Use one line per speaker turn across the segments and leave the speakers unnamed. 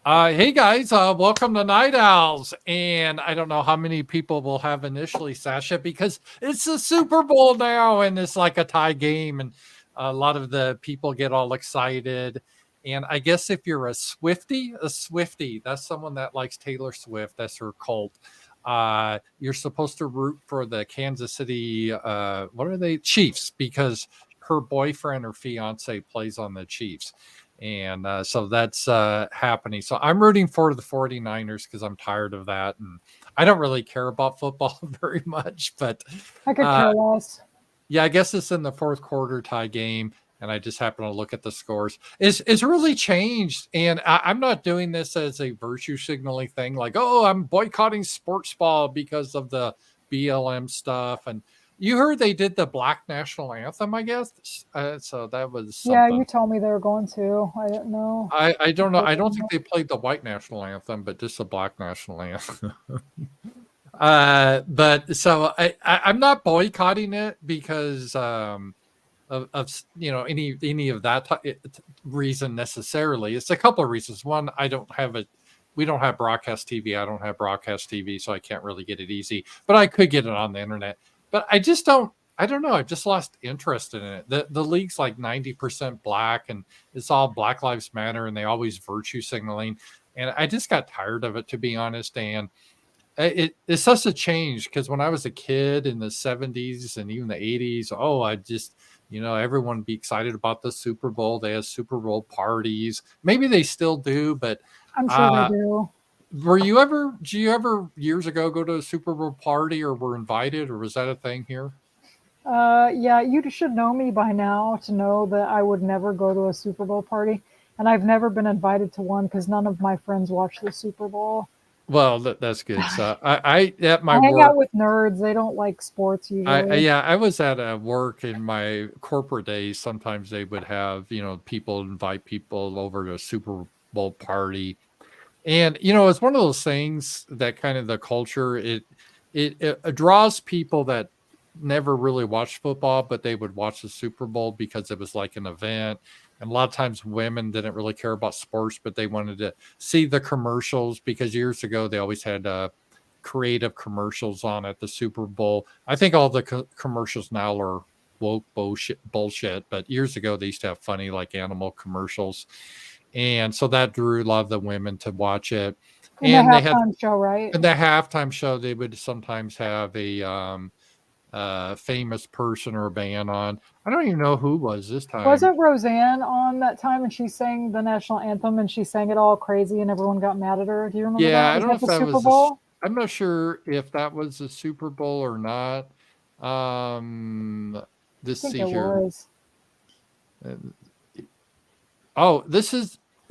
Hey guys, welcome to Night Owls. And I don't know how many people will have initially, Sasha, because it's the Super Bowl now and it's like a tie game, and a lot of the people get all excited. And I guess if you're a Swifty, that's someone that likes Taylor Swift, that's her cult. You're supposed to root for the Kansas City, what are they? Chiefs, because her boyfriend or fiance plays on the Chiefs, and so that's happening. So I'm rooting for the 49ers because I'm tired of that, and I don't really care about football very much. But
I could
uh,
care less.
yeah, I guess it's in the fourth quarter tie game, and I just happen to look at the scores. It's really changed, and I'm not doing this as a virtue signaling thing, like, oh, I'm boycotting sports ball because of the BLM stuff. And you heard they did the Black National Anthem, I guess. So that was
Yeah, you
something.
told me they were going to. I didn't know.
I don't know.
They
I don't think
didn't.
they played the white national anthem, but just the black national anthem. But so I'm not boycotting it because of any of that reason necessarily. It's a couple of reasons. One, I don't have a we don't have broadcast TV. I don't have broadcast TV, so I can't really get it easy. But I could get it on the internet. But I just don't. I don't know. I've just lost interest in it. The league's like 90% black, and it's all Black Lives Matter, and they always virtue signaling. And I just got tired of it, to be honest. And it's such a change because when I was a kid in the 70s and even the 80s, oh, I just, everyone would be excited about the Super Bowl. They had Super Bowl parties. Maybe they still do, but
I'm sure they
uh,
do.
did you ever years ago go to a Super Bowl party or were invited, or was that a thing here?
Yeah, you should know me by now to know that I would never go to a Super Bowl party. And I've never been invited to one because none of my friends watch the Super Bowl.
Well, that's good. So I at my
I hang
work,
out with nerds. They don't like sports usually.
yeah, I was at a work in my corporate days. Sometimes they would have, people invite people over to a Super Bowl party. And, it's one of those things that kind of the culture, it draws people that never really watched football, but they would watch the Super Bowl because it was like an event. And a lot of times women didn't really care about sports, but they wanted to see the commercials because years ago they always had creative commercials on at the Super Bowl. I think all the commercials now are woke bullshit, but years ago they used to have funny like animal commercials, and so that drew a lot of the women to watch it.
In the
And they had
halftime show, right?
in the halftime show they would sometimes have a famous person or a band on. I don't even know who was this time.
Wasn't Roseanne on that time and she sang the national anthem and she sang it all crazy and everyone got mad at her? Do you remember
Yeah,
that?
I
Was
don't know
that
if
the
that
Super
was this.
Bowl?
I'm not sure if that was the Super Bowl or not. Um,
I
let's
think
see
it
here.
was.
Uh, Oh,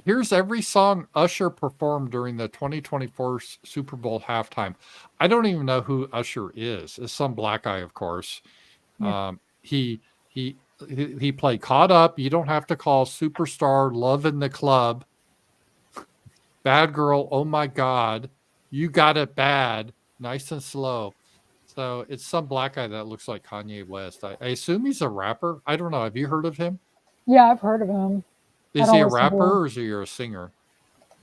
here's every song Usher performed during the 2024 Super Bowl halftime. I don't even know who Usher is. It's some black guy, of course.
Yeah.
He he played "Caught Up." You don't have to call "Superstar," "Love in the Club," "Bad Girl," "Oh My God," "You Got It Bad," "Nice and Slow." So it's some black guy that looks like Kanye West. I assume he's a rapper. I don't know. Have you heard of him?
Yeah, I've heard of him. I
Is he
don't
a
listen to him.
rapper or is he a singer?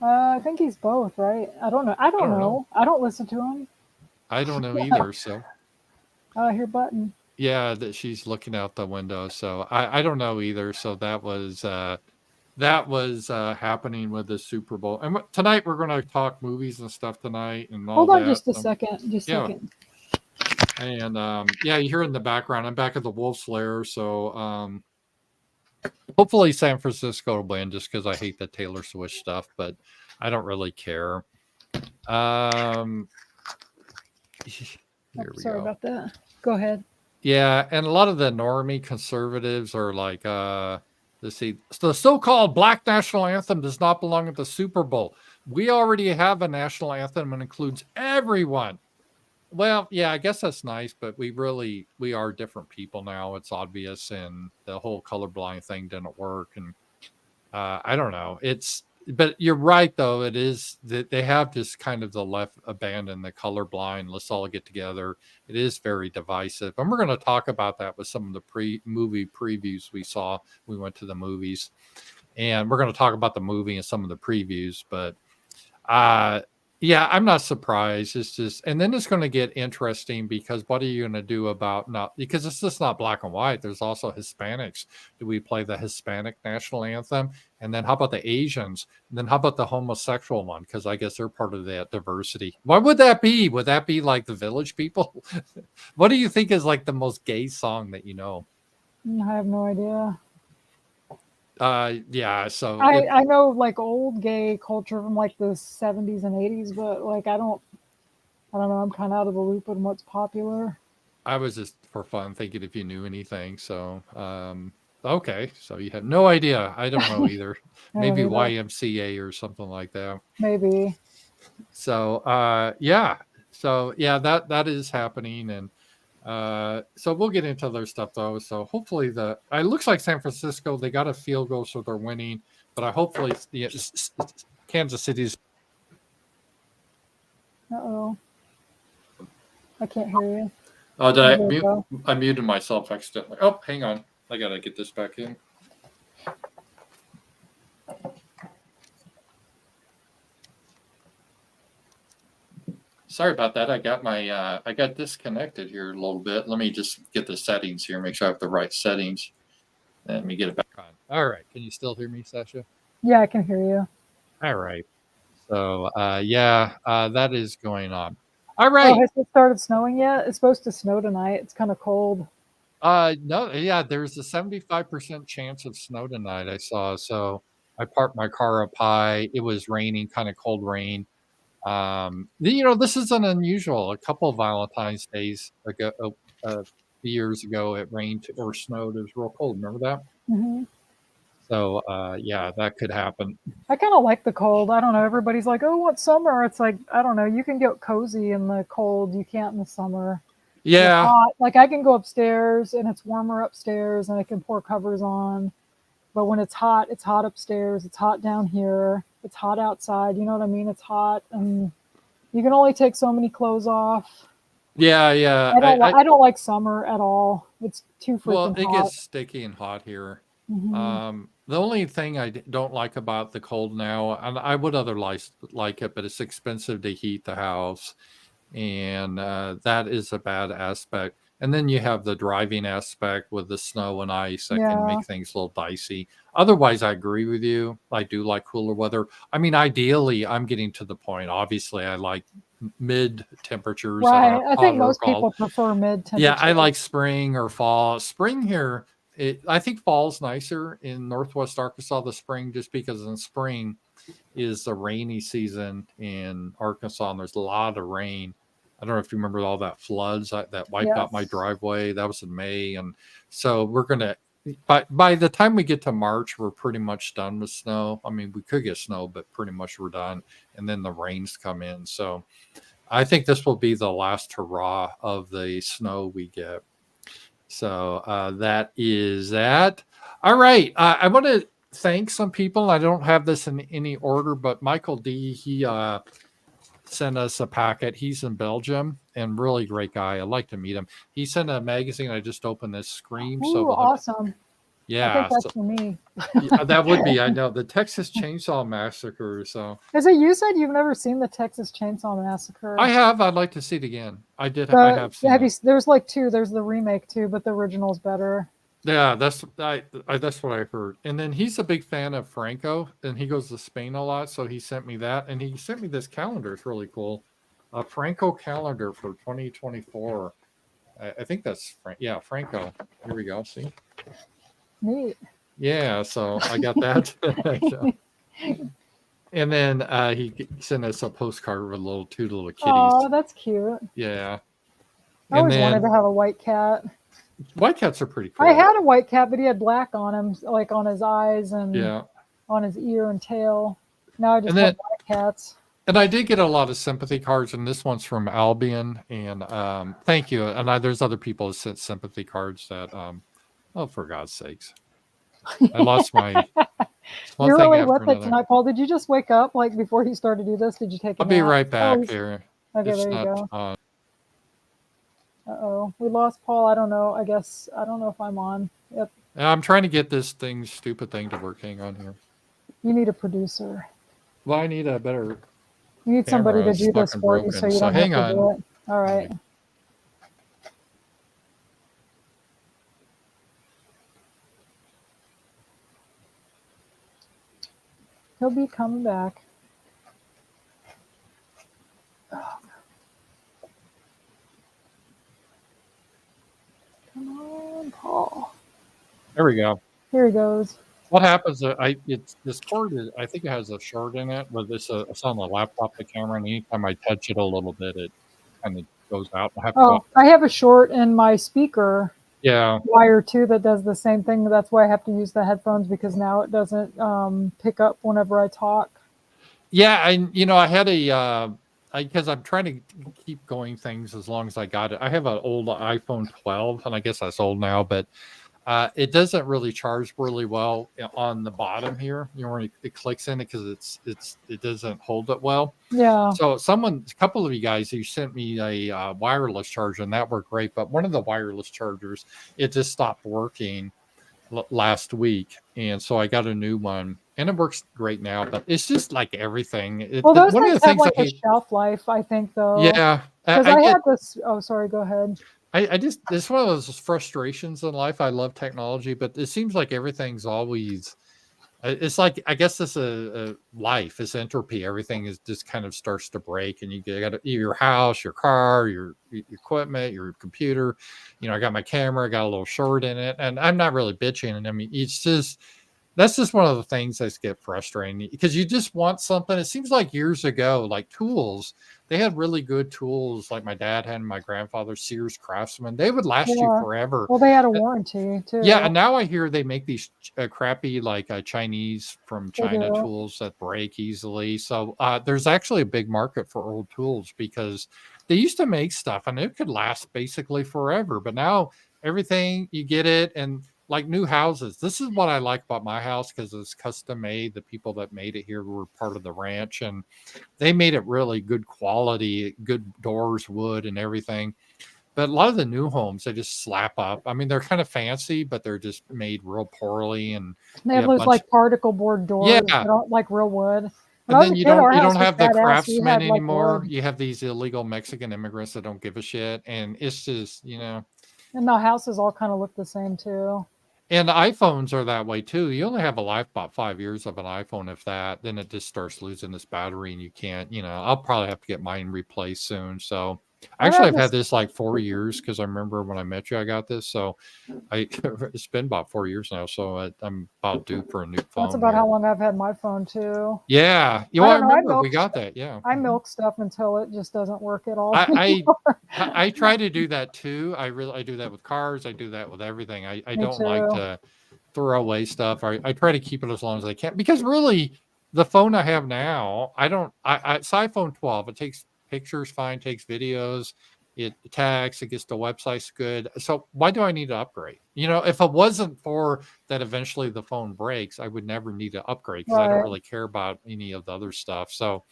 I think he's both, right? I don't know. I
I
don't
don't know.
know. I don't listen to him.
I don't know either. So
I hear button.
yeah, that she's looking out the window. So I don't know either. So that was happening with the Super Bowl. And tonight we're going to talk movies and stuff tonight and all
Hold on
that.
just a second. Just a
Yeah,
second.
and yeah, you hear in the background. I'm back at the Wolf's Lair, so hopefully San Francisco will win just because I hate the Taylor Swift stuff, but I don't really care. Um,
Oh,
here we
sorry
go.
about that. Go ahead.
Yeah, and a lot of the normie conservatives are like, let's see, the so-called black national anthem does not belong at the Super Bowl. We already have a national anthem and includes everyone. Well, yeah, I guess that's nice, but we are different people now. It's obvious, and the whole colorblind thing didn't work, and I don't know. But you're right though. It is that they have just kind of the left abandon the colorblind. Let's all get together. It is very divisive, and we're going to talk about that with some of the movie previews we saw. We went to the movies, and we're going to talk about the movie and some of the previews. But Yeah, I'm not surprised. It's just, and then it's going to get interesting because what are you going to do about not, because it's just not black and white. There's also Hispanics. Do we play the Hispanic national anthem? And then how about the Asians? And then how about the homosexual one? Because I guess they're part of that diversity. What would that be? Would that be like the Village People? What do you think is like the most gay song that you know?
I have no idea.
Yeah, so
I know like old gay culture from like the 70s and 80s, but like I don't know. I'm kind of out of the loop on what's popular.
I was just for fun thinking if you knew anything. So, okay. So you have no idea. I don't know either.
I don't
Maybe
either.
YMCA or something like that.
Maybe.
So, yeah. So yeah, that is happening, and so we'll get into other stuff though. So hopefully it looks like San Francisco, they got a field goal, so they're winning. But I hopefully Kansas City's.
Uh-oh. I can't hear you.
Oh, did
Oh,
I
there you
mute?
go.
I muted myself accidentally. Oh, hang on. I gotta get this back in. Sorry about that. I got my I got disconnected here a little bit. Let me just get the settings here, make sure I have the right settings. Let me get it back on. All right. Can you still hear me, Sasha?
Yeah, I can hear you.
All right. So yeah, that is going on. All
Oh,
right.
has it started snowing yet? It's supposed to snow tonight. It's kind of cold.
No, yeah, there's a 75% chance of snow tonight, I saw. So I parked my car up high. It was raining, kind of cold rain. This isn't unusual. A couple of Valentine's days ago, few years ago, it rained or snowed. It was real cold. Remember that?
Hmm.
So, yeah, that could happen.
I kind of like the cold. I don't know. Everybody's like, "Oh, what summer?" It's like I don't know. You can get cozy in the cold. You can't in the summer. The
Yeah,
hot, like I can go upstairs and it's warmer upstairs, and I can pour covers on. But when it's hot upstairs. It's hot down here. It's hot outside. You know what I mean? It's hot, and you can only take so many clothes off.
yeah, yeah.
I don't like summer at all. It's too
Well,
freaking
it
hot.
gets sticky and hot here.
Hmm.
The only thing don't like about the cold now, and I would otherwise like it, but it's expensive to heat the house, and that is a bad aspect. And then you have the driving aspect with the snow and ice that can
Yeah,
make things a little dicey. Otherwise, I agree with you. I do like cooler weather. I mean, ideally, I'm getting to the point. Obviously, I like mid temperatures that
right.
aren't
I
hot
think
or
most
cold.
people prefer mid
Yeah, I
temperature.
like spring or fall. Spring here, I think fall's nicer in Northwest Arkansas. The spring, just because in spring is the rainy season in Arkansas, and there's a lot of rain. I don't know if you remember all that floods that wiped out my
Yes.
driveway. That was in May, and so we're gonna. By the time we get to March, we're pretty much done with snow. I mean, we could get snow, but pretty much we're done. And then the rains come in. So I think this will be the last hurrah of the snow we get. So that is that. All right. I want to thank some people. I don't have this in any order, but Michael D, he sent us a packet. He's in Belgium and really great guy. I'd like to meet him. He sent a magazine. I just opened this Scream. So
Ooh,
we'll have,
awesome. I think
yeah.
that's
So
for me.
yeah, that would be, I know, the Texas Chainsaw Massacre. So
Is it you said you've never seen the Texas Chainsaw
I
Massacre?
have. I'd like to see it again. I have seen it.
There's like two. There's the remake too, but the original's better.
Yeah, that's what I heard. And then he's a big fan of Franco, and he goes to Spain a lot, so he sent me that, and he sent me this calendar. It's really cool, a Franco calendar for 2024. I think that's yeah, Franco. Here we go. See,
Neat.
yeah. So I got that. So- and then he sent us a postcard with two little kitties.
Oh, that's cute.
Yeah,
I
and
always wanted to
then
have a white cat.
white cats are pretty cool.
I had a white cat, but he had black on him, like on his eyes and
Yeah,
on his ear and tail. Now I
and
just have
then
black cats.
and I did get a lot of sympathy cards, and this one's from Albion. And thank you. And there's other people who sent sympathy cards that, oh, for God's sakes, I lost my one
You're
thing
really
after
with it
another.
tonight, Paul. Did you just wake up like before he started to do this? Did you take a
I'll be
nap?
right
Oh,
back here.
okay.
It's
There you
not
go.
on.
Uh-oh, we lost Paul. I don't know. I guess I don't know if I'm on. Yep.
I'm trying to get this stupid thing to work. Hang on here.
You need a producer.
Well, I need a better.
You need somebody to
Camera's
do this
fucking
for you so
broken.
you
So
don't have
hang
to
on.
do it. All right. He'll be coming back. Come on, Paul.
There we go.
Here he goes.
What happens? It's this cord is, I think it has a short in it, but it's on the laptop, the camera, and anytime I touch it a little bit, it kind of goes out. I have to go.
Oh, I have a short in my speaker
Yeah,
wire too that does the same thing. That's why I have to use the headphones because now it doesn't pick up whenever I talk.
yeah. I had because I'm trying to keep going things as long as I got it. I have an old iPhone 12, and I guess that's old now, but it doesn't really charge really well on the bottom here. When it clicks in it because it doesn't hold it well.
Yeah.
So a couple of you guys, you sent me a wireless charger, and that worked great. But one of the wireless chargers, it just stopped working last week, and so I got a new one, and it works great now. But it's just like everything.
Well, those
One of
things
the
have
things I
like a
hate.
shelf life, I think, though.
Yeah,
Because
I
I
get.
had this. Oh, sorry. Go ahead.
I just it's one of those frustrations in life. I love technology, but it seems like everything's always. It's like I guess this a life. It's entropy. Everything is just kind of starts to break, and you got your house, your car, your equipment, your computer. I got my camera, got a little short in it, and I'm not really bitching. And I mean, it's just that's just one of the things that get frustrating because you just want something. It seems like years ago, like tools, they had really good tools, like my dad had and my grandfather, Sears Craftsman. They would last you
Yeah.
forever.
Well, they had a warranty too.
Yeah, and now I hear they make these crappy, like Chinese from
They
China
do.
tools that break easily. So there's actually a big market for old tools because they used to make stuff and it could last basically forever. But now everything you get it, and like new houses. This is what I like about my house because it's custom made. The people that made it here were part of the ranch, and they made it really good quality, good doors, wood, and everything. But a lot of the new homes, they just slap up. I mean, they're kind of fancy, but they're just made real poorly, and
They
you
have
have a
those
bunch.
like particle board doors.
Yeah,
They don't like real wood. When I
and
was
then
a kid, our
you
house
don't
was
have the
badass. We
craftsmen
had like
anymore.
wood,
You have these illegal Mexican immigrants that don't give a shit, and it's just
and the houses all kind of look the same too.
And iPhones are that way too. You only have a life about 5 years of an iPhone, if that. Then it just starts losing its battery, and you can't. I'll probably have to get mine replaced soon. So
I
actually,
have
I've had
this.
this like 4 years because I remember when I met you, I got this. So it's been about 4 years now. So I'm about due for a new
That's
phone
about how
here.
long I've had my phone too.
Yeah,
I
I
don't know.
remember we got that. Yeah.
I
Mhm.
milk stuff until it just doesn't work at all
I
anymore.
I try to do that too. I do that with cars. I do that with everything. I
Me
don't like
too.
to throw away stuff. I try to keep it as long as I can because really the phone I have now, I don't it's iPhone 12. It takes pictures fine, takes videos, it attacks, it gets the websites good. So why do I need to upgrade? If it wasn't for that eventually the phone breaks, I would never need to upgrade because I don't
Right.
really care about any of the other stuff. So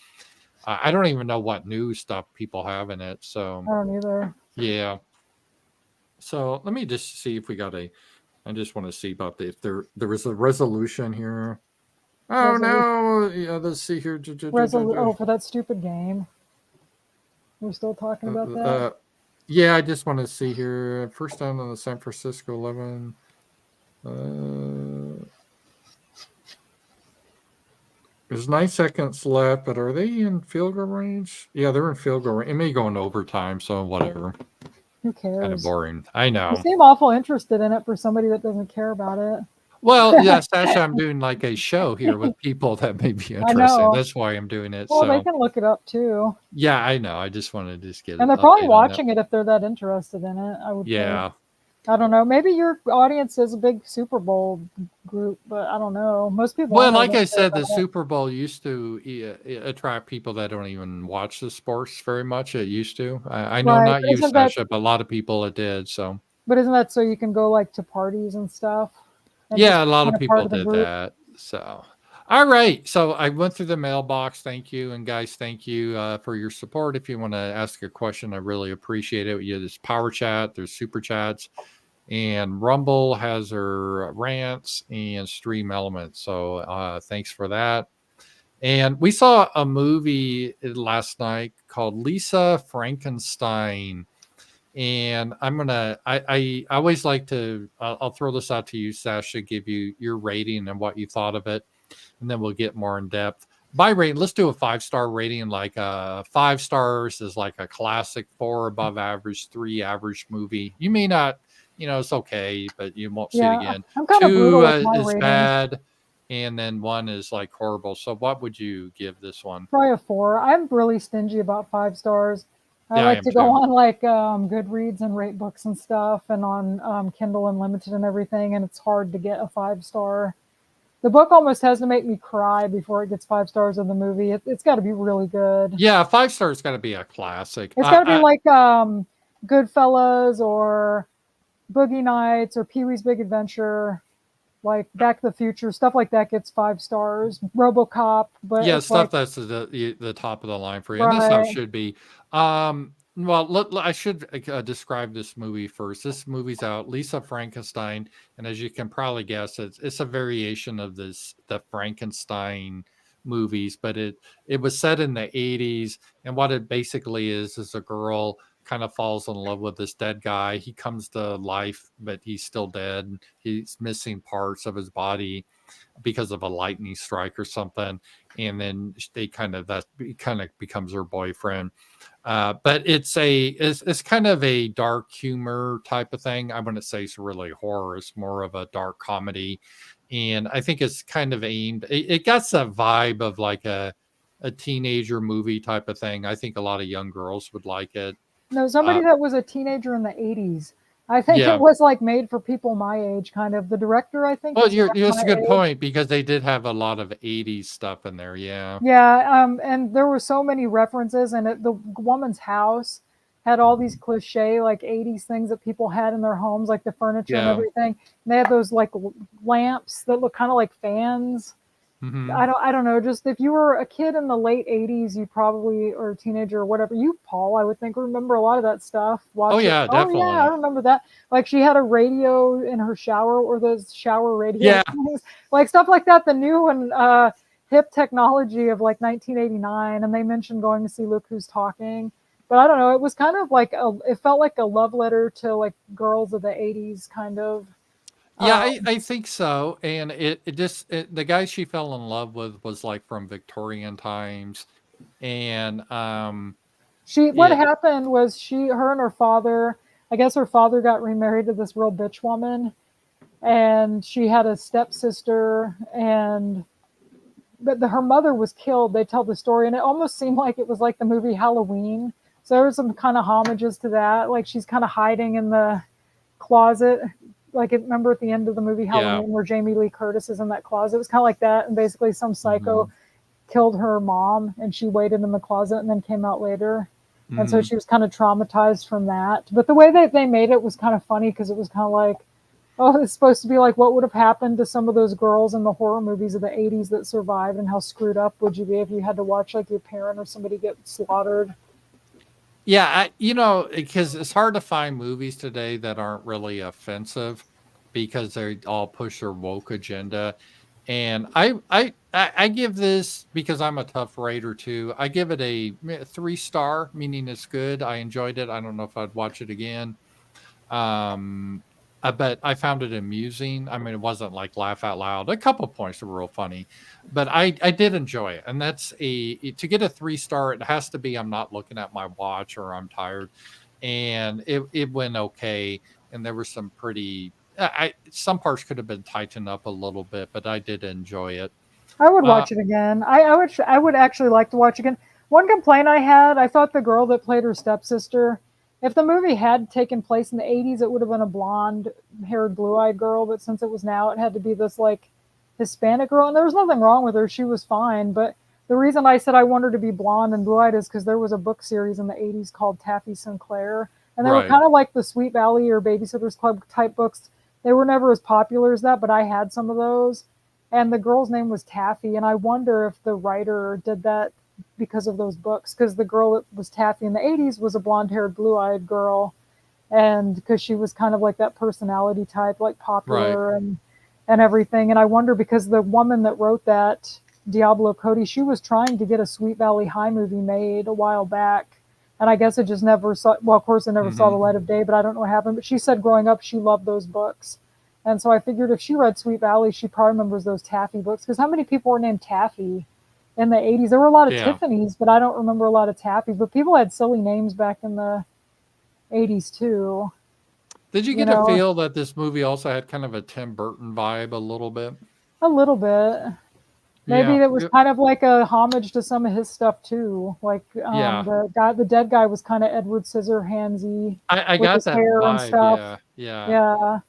I don't even know what new stuff people have in it. So
I don't either.
yeah. So let me just see if we got I just want to see about if there was a resolution here. Oh
Resolution.
no! Yeah, let's see here.
Oh, for that stupid game. We're still talking about that.
Yeah, I just want to see here. First down on the San Francisco 11. There's 9 seconds left, but are they in field goal range? Yeah, they're in field goal range. It may go in overtime, so whatever.
Who
Kind of
cares?
boring. I
You
know.
seem awful interested in it for somebody that doesn't care about it.
Well, yes, actually, I'm doing like a show here with people that may be
I
interested.
know.
That's why I'm doing it.
Well, they
So,
can look it up too.
yeah, I know. I just wanted to just get
And
an
they're probably
update on that.
watching it if they're that interested in it, I would think.
Yeah.
I don't know. Maybe your audience is a big Super Bowl group, but I don't know. Most people I
Well,
know
like
don't
I
care
said, the
about it.
Super Bowl used to attract people that don't even watch the sports very much. It used to. I know
Right.
not
But
you,
isn't that
Sasha, but a lot of people it did. So,
so you can go like to parties and stuff and just
yeah, a lot
kind
of
of part
people
of the
did
group?
that. So, all right. So I went through the mailbox. Thank you. And guys, thank you for your support. If you want to ask a question, I really appreciate it. There's Power Chat, there's Super Chats, and Rumble has their rants and Stream Elements. So thanks for that. And we saw a movie last night called Lisa Frankenstein. And I always like to, I'll throw this out to you, Sasha, give you your rating and what you thought of it. And then we'll get more in depth. By rating, let's do a 5-star rating. Like 5 stars is like a classic, 4 above average, 3 average movie. You may not, it's okay, but you won't see it
Yeah,
again.
I'm kind of
2
brutal with my
is
ratings.
bad, and then 1 is like horrible. So what would you give this one?
Probably a 4. I'm really stingy about 5 stars. I
Yeah, I
like
am
to go
too.
on like Goodreads and rate books and stuff, and on Kindle Unlimited and everything, and it's hard to get a 5 star. The book almost has to make me cry before it gets 5 stars in the movie. It's got to be really good.
Yeah, 5 stars got to be a classic.
It's got to be like Goodfellas or Boogie Nights or Pee Wee's Big Adventure, like Back to the Future, stuff like that gets 5 stars. RoboCop, but
Yeah,
it's like
stuff that's the top of the line for you, and that's how it
right.
should be. Well, I should describe this movie first. This movie's out, Lisa Frankenstein, and as you can probably guess, it's a variation of the Frankenstein movies, but it was set in the 80s, and what it basically is a girl kind of falls in love with this dead guy. He comes to life, but he's still dead. He's missing parts of his body because of a lightning strike or something, and then they kind of that kind of becomes her boyfriend. But it's kind of a dark humor type of thing. I wouldn't say it's really horror; it's more of a dark comedy, and I think it's kind of aimed. It got the vibe of like a teenager movie type of thing. I think a lot of young girls would like it.
No, somebody
Uh,
that was a teenager in the 80s. I think it
yeah,
was like made for people my age, kind of. The director, I think,
well,
was around
that's
my
a good
age.
point because they did have a lot of '80s stuff in there. Yeah,
Yeah, and there were so many references, and the woman's house had all these cliche like 80s things that people had in their homes, like the furniture and
yeah.
everything. And they had those like lamps that look kind of like fans.
Hmm.
I don't know. Just if you were a kid in the late 80s, you probably or a teenager or whatever. You, Paul, I would think remember a lot of that stuff.
Oh
Watch it.
yeah,
Oh yeah, I
definitely.
remember that. Like she had a radio in her shower or those shower radio
Yeah,
things, like stuff like that. The new and hip technology of like 1989, and they mentioned going to see Look Who's Talking. But I don't know. It was kind of like it felt like a love letter to like girls of the 80s, kind of.
yeah,
Uh,
I think so. And the guy she fell in love with was like from Victorian times, and
What
yeah,
happened was her and her father, I guess her father got remarried to this real bitch woman, and she had a stepsister, and her mother was killed. They tell the story, and it almost seemed like it was like the movie Halloween. So there were some kind of homages to that. Like she's kind of hiding in the closet. Like remember at the end of the movie
yeah,
Halloween where Jamie Lee Curtis is in that closet? It was kind of like that, and basically some psycho
hmm,
killed her mom, and she waited in the closet and then came out later. And so
hmm.
she was kind of traumatized from that. But the way that they made it was kind of funny because it was kind of like, oh, it's supposed to be like what would have happened to some of those girls in the horror movies of the 80s that survived, and how screwed up would you be if you had to watch like your parent or somebody get slaughtered.
Yeah, because it's hard to find movies today that aren't really offensive because they all push their woke agenda. And I give this because I'm a tough writer too. I give it a 3 star, meaning it's good. I enjoyed it. I don't know if I'd watch it again. Um, but I found it amusing. I mean, it wasn't like laugh out loud. A couple points were real funny, but I did enjoy it. And that's to get a 3 star, it has to be I'm not looking at my watch or I'm tired. And it went okay. And there were some pretty some parts could have been tightened up a little bit, but I did enjoy it.
I would
Uh
watch it again. I would actually like to watch again. One complaint I had, I thought the girl that played her stepsister, if the movie had taken place in the 80s, it would have been a blonde haired, blue eyed girl. But since it was now, it had to be this like Hispanic girl. And there was nothing wrong with her. She was fine. But the reason I said I want her to be blonde and blue eyed is because there was a book series in the 80s called Taffy Sinclair. And they were
right.
kind of like the Sweet Valley or Babysitter's Club type books. They were never as popular as that, but I had some of those, and the girl's name was Taffy. And I wonder if the writer did that because of those books, because the girl that was Taffy in the 80s was a blonde haired, blue eyed girl. And because she was kind of like that personality type, like
Right.
popular and everything. And I wonder because the woman that wrote that Diablo Cody, she was trying to get a Sweet Valley High movie made a while back. And I guess it just never saw, well, of course, it never saw the light of day, but I don't know what happened. But she said growing up, she loved those books. And so I figured if she read Sweet Valley, she probably remembers those Taffy books. Because how many people were named Taffy in the 80s? There were a lot of
Yeah.
Tiffany's, but I don't remember a lot of Taffys. But people had silly names back in the 80s, too.
Did you
You
get a
know,
feel that this movie also had kind of a Tim Burton vibe a little bit?
a little bit. Maybe
Yeah.
it was kind of like a homage to some of his stuff, too. Like
Yeah.
the dead guy was kind of Edward Scissorhandsy
I
with
got
his
that
hair and
vibe.
stuff.
Yeah. Yeah.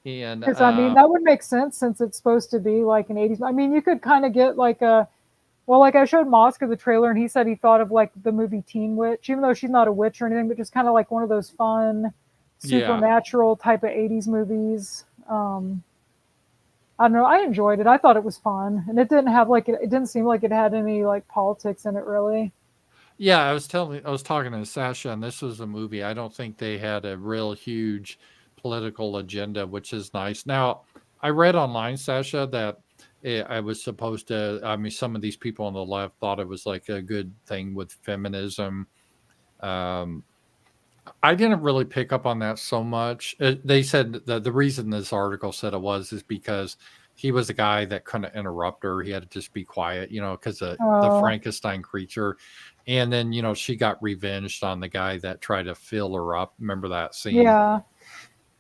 Yeah.
And
Because I mean, that would make sense since it's supposed to be like an 80s. I mean, you could kind of get like well, like I showed Mosca the trailer and he said he thought of like the movie Teen Witch, even though she's not a witch or anything, but just kind of like one of those fun,
yeah.
supernatural type of 80s movies. I don't know. I enjoyed it. I thought it was fun. And it didn't have like, it didn't seem like it had any like politics in it really.
Yeah, I was talking to Sasha, and this was a movie. I don't think they had a real huge political agenda, which is nice. Now, I read online, Sasha, that I was supposed to. I mean, some of these people on the left thought it was like a good thing with feminism. Um, I didn't really pick up on that so much. They said the reason this article said it was is because he was a guy that couldn't interrupt her. He had to just be quiet, because the
Oh,
Frankenstein creature. And then, she got revenged on the guy that tried to fill her up. Remember that scene?
yeah.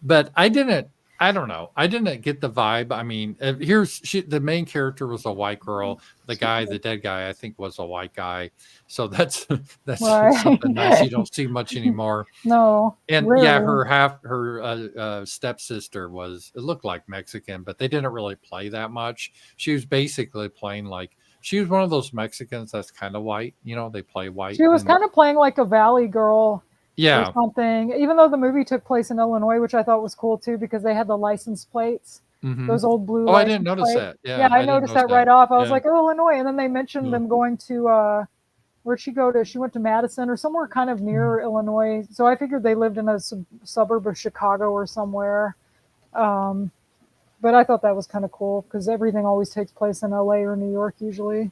But I don't know. I didn't get the vibe. I mean, the main character was a white girl. The dead guy, I think was a white guy. So that's
Right.
something nice you don't see much anymore.
No,
And yeah,
rarely.
her stepsister it looked like Mexican, but they didn't really play that much. She was basically playing like she was one of those Mexicans that's kind of white. They play white
She was
and
kind of playing like a valley girl or
yeah.
something, even though the movie took place in Illinois, which I thought was cool too because they had the license plates,
Hmm.
those old blue
Oh, I didn't
license
notice
plates.
that.
Yeah,
Yeah,
I
I didn't
noticed
notice
that
that.
right off. I was
Yeah.
like, oh, Illinois. And then they mentioned
No.
them going to, where'd she go to? She went to Madison or somewhere kind of near Illinois. So I figured they lived in a suburb of Chicago or somewhere. Um, but I thought that was kind of cool because everything always takes place in LA or New York usually.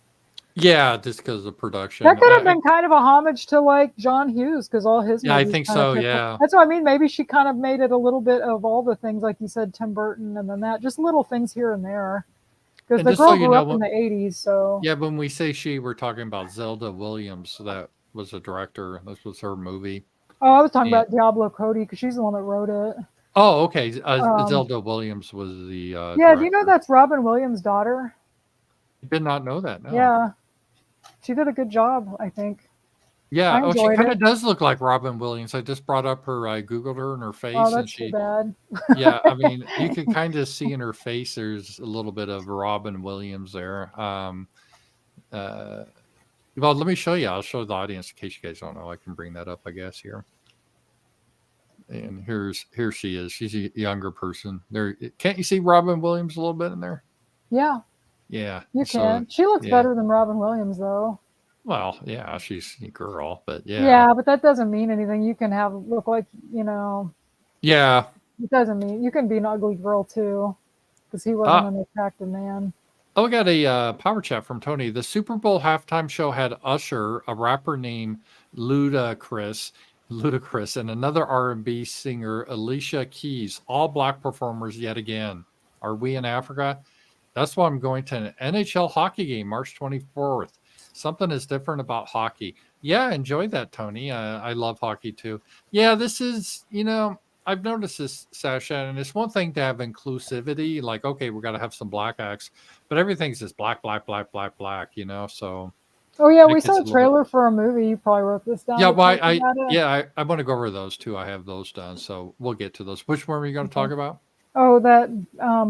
Yeah, just because of
That
production.
could have been kind of a homage to like John Hughes because all his
Yeah, I
movies
think
kind of
so.
took.
Yeah.
That's what I mean. Maybe she kind of made it a little bit of all the things, like you said, Tim Burton, and then that just little things here and there. Because
And
the
just so
girl
you
grew
know,
up in the '80s, so
yeah, when we say she, we're talking about Zelda Williams. That was a director. This was her movie.
oh, I was talking
And
about Diablo Cody because she's the one that wrote it.
oh, okay.
Um,
Zelda Williams was the
yeah, do you know
director.
that's Robin Williams' daughter?
Did not know that. No.
Yeah, she did a good job, I think. I
Yeah. Oh, she
enjoyed
kind
it.
of does look like Robin Williams. I just brought up her. I googled her and her
Oh,
face, and
that's too
she.
bad.
Yeah, I mean, you could kind of see in her face. There's a little bit of Robin Williams there. Uh, well, let me show you. I'll show the audience in case you guys don't know. I can bring that up, I guess here. And here she is. She's a younger person. There, can't you see Robin Williams a little bit in there?
Yeah,
Yeah.
you
So
can. She looks
yeah.
better than Robin Williams, though.
Well, yeah, she's a girl, but yeah.
Yeah, but that doesn't mean anything. You can have look like,
Yeah.
it doesn't mean you can be an ugly girl too, because he wasn't
Uh,
an attractive man.
oh, we got a power chat from Tony. The Super Bowl halftime show had Usher, a rapper named Ludacris, and another R&B singer, Alicia Keys, all black performers yet again. Are we in Africa? That's why I'm going to an NHL hockey game March 24th. Something is different about hockey. Yeah, enjoy that, Tony. I love hockey too. Yeah, this is, I've noticed this, Sasha, and it's one thing to have inclusivity, like, okay, we're going to have some black acts, but everything's just black, black, black, black, black, so
Oh yeah, we
it
saw
gets a
a
little bit.
trailer for a movie. You probably wrote this down
Yeah,
to
well,
talk about it.
I want to go over those too. I have those done, so we'll get to those. Which one are you going to
Okay.
talk about?
Oh, that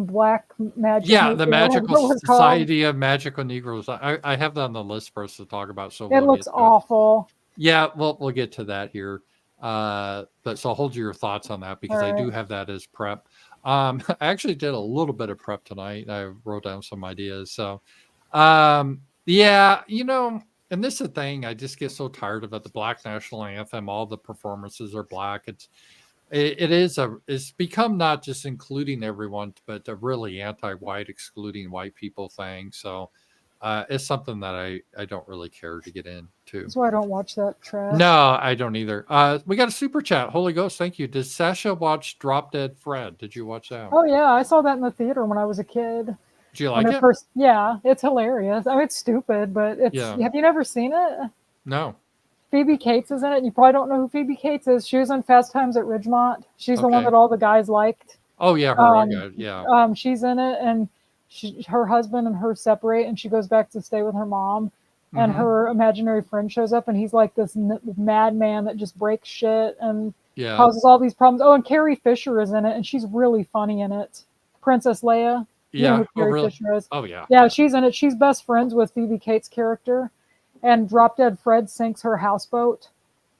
Black Magic
Yeah,
movie,
the
or whatever
Magical
it was called.
Society of Magical Negroes. I have that on the list for us to talk about, so
It
we'll
looks
get to it.
awful.
Yeah, we'll get to that here. But so hold your thoughts on that
All
because I
right.
do have that as prep. I actually did a little bit of prep tonight. I wrote down some ideas. So, yeah, and this is the thing. I just get so tired of it. The Black National Anthem, all the performances are black. It's become not just including everyone, but a really anti-white, excluding white people thing. So, It's something that I don't really care to get into.
That's why I don't watch that trash.
No, I don't either. We got a super chat. Holy Ghost, thank you. Did Sasha watch Drop Dead Fred? Did you watch that?
Oh yeah, I saw that in the theater when I was a kid.
Do you
When
like
it
it?
first, yeah, it's hilarious. I mean, it's stupid, but it's.
Yeah.
Have you never seen it?
No.
Phoebe Cates is in it. You probably don't know who Phoebe Cates is. She was in Fast Times at Ridgemont. She's the one
Okay.
that all the guys liked.
Oh yeah, her. I got it. Yeah.
She's in it, and her husband and her separate, and she goes back to stay with her mom. And
Hmm.
her imaginary friend shows up, and he's like this madman that just breaks shit and
Yeah.
causes all these problems. Oh, and Carrie Fisher is in it, and she's really funny in it. Princess Leia. You know
Yeah.
who
Oh
Carrie
really?
Fisher is?
Oh yeah.
Yeah, she's in it. She's best friends with Phoebe Cates' character. And Drop Dead Fred sinks her houseboat.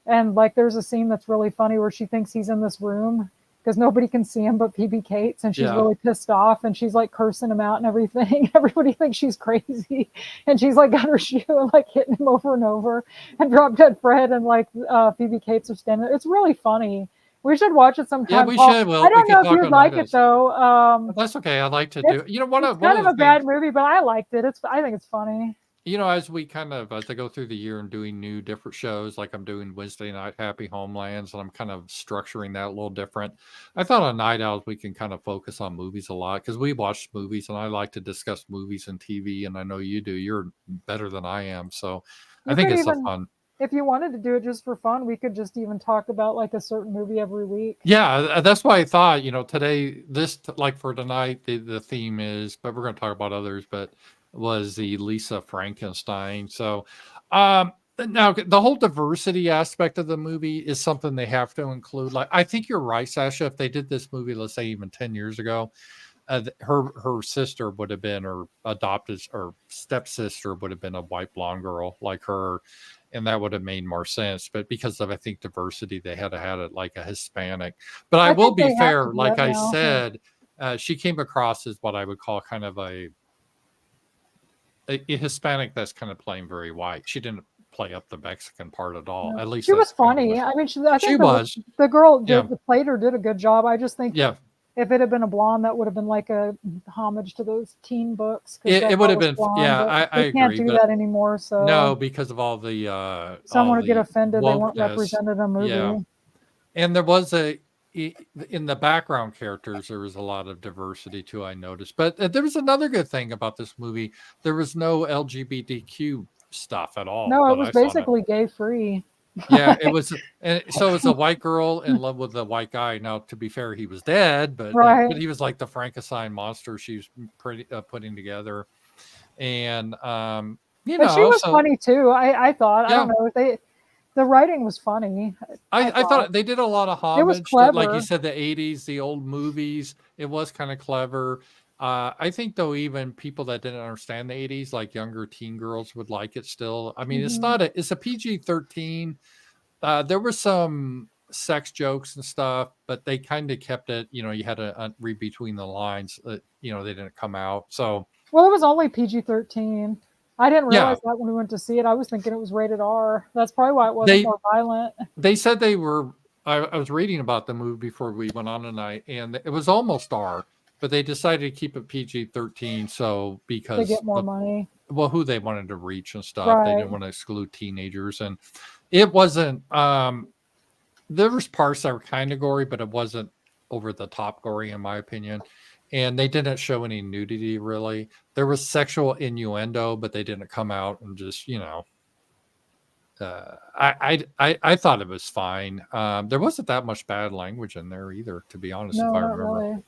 And like there's a scene that's really funny where she thinks he's in this room because nobody can see him but Phoebe Cates, and she's
Yeah.
really pissed off, and she's like cursing him out and everything. Everybody thinks she's crazy, and she's like got her shoe and like hitting him over and over. And Drop Dead Fred and like Phoebe Cates are standing there. It's really funny. We should watch it sometime.
Yeah, we
Paul.
should. Well,
I
we
don't
could
know if
talk
you'd
on
like
night
it though.
That's okay. I like to do.
It's,
You know, one
it's
of
kind of
the
a bad
things.
movie, but I liked it. I think it's funny.
You know, as we kind of as I go through the year and doing new different shows, like I'm doing Wednesday night Happy Homelands, and I'm kind of structuring that a little different. I thought on Night Owls we can kind of focus on movies a lot because we watch movies, and I like to discuss movies and TV, and I know you do. You're better than I am, so I
You
think
could
it's a
even,
fun.
if you wanted to do it just for fun, we could just even talk about like a certain movie every week.
Yeah, that's why I thought, today, like for tonight, the theme is, but we're going to talk about others, but was the Lisa Frankenstein. So, now the whole diversity aspect of the movie is something they have to include. Like, I think you're right, Sasha. If they did this movie, let's say even 10 years ago, her sister would have been, or adopted, or stepsister would have been a white blonde girl like her, and that would have made more sense. But because of, I think, diversity, they had to have it like a Hispanic. But I
I
will
think
be
they have to
fair,
do
like
that
I
now.
said, she came across as what I would call kind of a Hispanic that's kind of playing very white. She didn't play up the Mexican part at all.
Yeah.
At least
She was
that's kind of
funny.
what
I mean, I
she
think
was.
the girl
Yeah,
did the played her did a good job. I just think
yeah.
if it had been a blonde, that would have been like a homage to those teen books because
It
that
would
girl
have
was
been.
blonde.
Yeah,
But
I
they can't
agree.
do
But
that anymore.
no,
So
because of
someone
all
would get
the
offended they weren't
wokeness.
represented in a
Yeah,
movie.
and there was in the background characters, there was a lot of diversity too, I noticed. But there was another good thing about this movie. There was no LGBTQ stuff at all
No, it
that
was
I saw in it.
basically gay free.
Yeah, it was, and so it's a white girl in love with a white guy. Now, to be fair, he was dead, but
Right.
he was like the Frankenstein monster she was putting together, and
But she was
so
funny too. I thought. I don't
yeah,
know. The writing was funny. I
I
thought
thought they did a lot of
it was
homage to, like you
clever.
said, the 80s, the old movies. It was kind of clever. I think though, even people that didn't understand the 80s, like younger teen girls, would like it still. I mean,
Hmm.
it's a PG-13. There were some sex jokes and stuff, but they kind of kept it. You had to read between the lines. They didn't come out. So
Well, it was only PG-13. I didn't
yeah,
realize that when we went to see it. I was thinking it was rated R. That's probably why it wasn't
they
more violent.
they said they were. I was reading about the movie before we went on tonight, and it was almost R, but they decided to keep it PG-13. So
To
because
get more money.
who they wanted to reach and stuff, they
Right.
didn't want to exclude teenagers, and it wasn't. There was parts that were kind of gory, but it wasn't over the top gory, in my opinion. And they didn't show any nudity really. There was sexual innuendo, but they didn't come out and just, I thought it was fine. There wasn't that much bad language in there either, to be honest, if
No,
I
not
remember.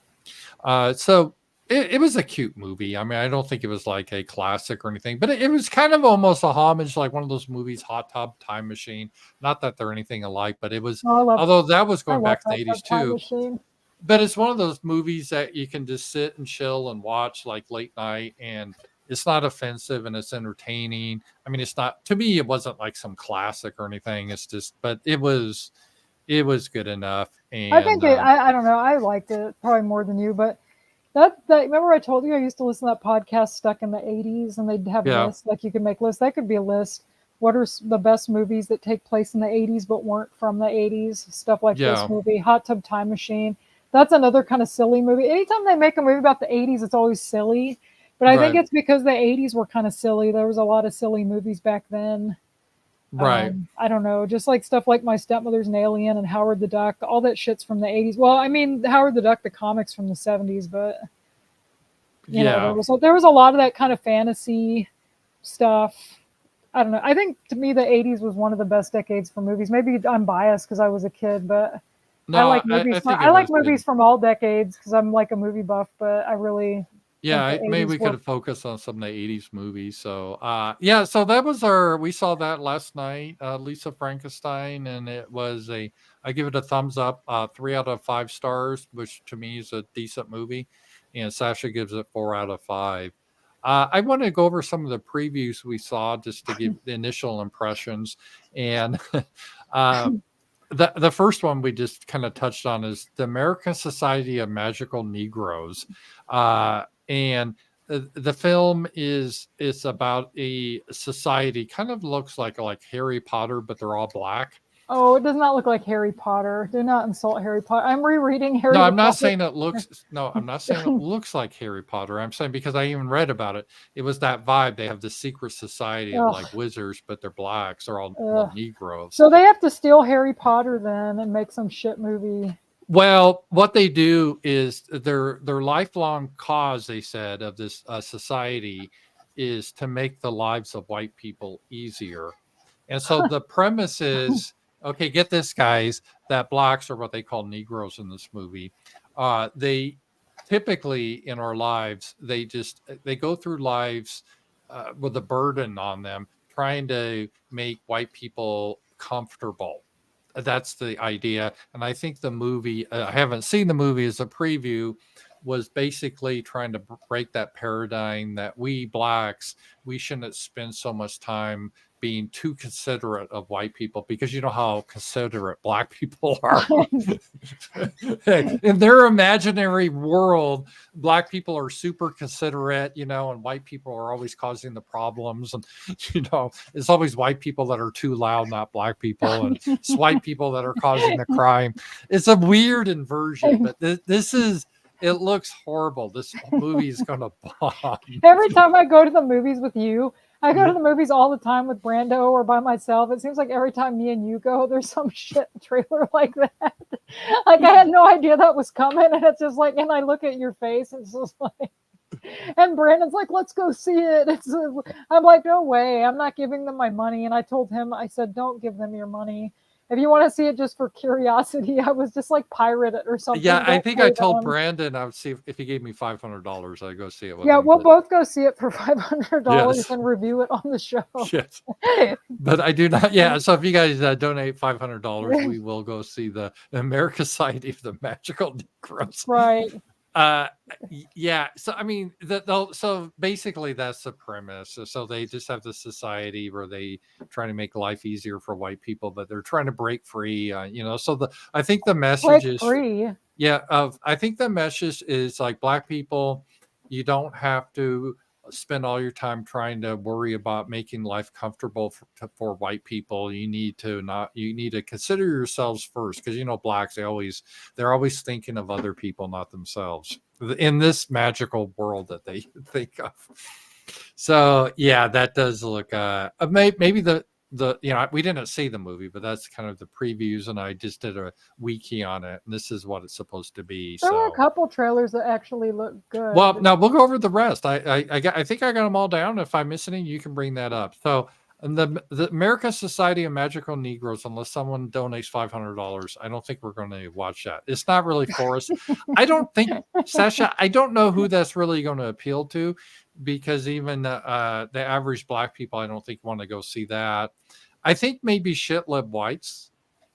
really.
So it was a cute movie. I mean, I don't think it was like a classic or anything, but it was kind of almost a homage, like one of those movies, Hot Tub Time Machine. Not that they're anything alike, but it was,
Oh,
although that was
I
going
love
back to the
that
80s
Time
too.
Machine.
But it's one of those movies that you can just sit and chill and watch like late night, and it's not offensive and it's entertaining. I mean, it's not, to me, it wasn't like some classic or anything. It's just, but it was good enough.
I think
And
I don't know. I liked it probably more than you, but that remember I told you I used to listen to that podcast Stuck in the 80s, and they'd have
yeah,
lists like you could make lists. That could be a list. What are the best movies that take place in the 80s but weren't from the 80s? Stuff like this
yeah,
movie, Hot Tub Time Machine. That's another kind of silly movie. Anytime they make a movie about the 80s, it's always silly. But I think
Right.
it's because the 80s were kind of silly. There was a lot of silly movies back then.
Right.
I don't know, just like stuff like My Stepmother's an Alien and Howard the Duck, all that shit's from the 80s. Well, I mean, Howard the Duck, the comics from the 70s, but
Yeah.
there was a lot of that kind of fantasy stuff. I don't know. I think to me the 80s was one of the best decades for movies. Maybe I'm biased because I was a kid, but I
No,
like movies.
I think
I
it
like
was
movies
good.
from all decades because I'm like a movie buff. But I really think the
Maybe
80s
we could
were.
have focused on some of the 80s movies. So, yeah, so that was we saw that last night, Lisa Frankenstein, and I give it a thumbs up, 3 out of 5 stars, which to me is a decent movie. And Sasha gives it 4 out of 5. I want to go over some of the previews we saw just to give the initial impressions. And uh, the first one we just kind of touched on is the American Society of Magical Negroes. And the film is about a society, kind of looks like Harry Potter, but they're all black.
Oh, it does not look like Harry Potter. Do not insult Harry Potter. I'm rereading
No,
Harry
I'm not
Potter.
saying it looks. No, I'm not saying it looks like Harry Potter. I'm saying because I even read about it. It was that vibe. They have this secret society of like
Ugh,
wizards, but they're blacks. They're all
ugh.
Negroes.
So they have to steal Harry Potter then and make some shit movie.
Well, what they do is their lifelong cause, they said, of this society is to make the lives of white people easier. And so the premise is, okay, get this, guys, that blacks are what they call Negroes in this movie. They typically in our lives, they go through lives with a burden on them, trying to make white people comfortable. That's the idea. And I think the movie, I haven't seen the movie as a preview, was basically trying to break that paradigm that we blacks, we shouldn't spend so much time being too considerate of white people, because you know how considerate black people are. In their imaginary world, black people are super considerate, and white people are always causing the problems. And, it's always white people that are too loud, not black people. And it's white people that are causing the crime. It's a weird inversion, but it looks horrible. This movie is going to bomb.
Every time I go to the movies with you, I go to the movies all the time with Brando or by myself. It seems like every time me and you go, there's some shit trailer like that. Like I had no idea that was coming, and it's just like, and I look at your face, and it's just like, and Brandon's like, "Let's go see it." I'm like, "No way! I'm not giving them my money." And I told him, I said, "Don't give them your money. If you want to see it just for curiosity," I was just like, pirate it or something.
Yeah, I
Don't
think I
pay
told
them.
Brandon I would see if he gave me $500, I'd go see it with
Yeah,
him.
we'll
But
both go see it for $500
yes,
and review it on the show.
yes. But I do not. Yeah. So if you guys donate $500, we will go see the American Society of the Magical Negroes.
Right.
Uh, yeah. So I mean, so basically that's the premise. So they just have this society where they try to make life easier for white people, but they're trying to break free. So I think the message
Break
is,
free.
yeah, I think the message is like black people, you don't have to spend all your time trying to worry about making life comfortable for white people. You need to consider yourselves first, because blacks, they're always thinking of other people, not themselves, in this magical world that they think of. So yeah, that does look maybe we didn't see the movie, but that's kind of the previews, and I just did a wiki on it, and this is what it's supposed to be.
There were a
So
couple trailers that actually look
well,
good.
now we'll go over the rest. I think I got them all down. If I'm missing any, you can bring that up. So, and the American Society of Magical Negroes, unless someone donates $500, I don't think we're going to watch that. It's not really for us. I don't think, Sasha, I don't know who that's really going to appeal to, because even the average black people, I don't think want to go see that. I think maybe shitlib whites,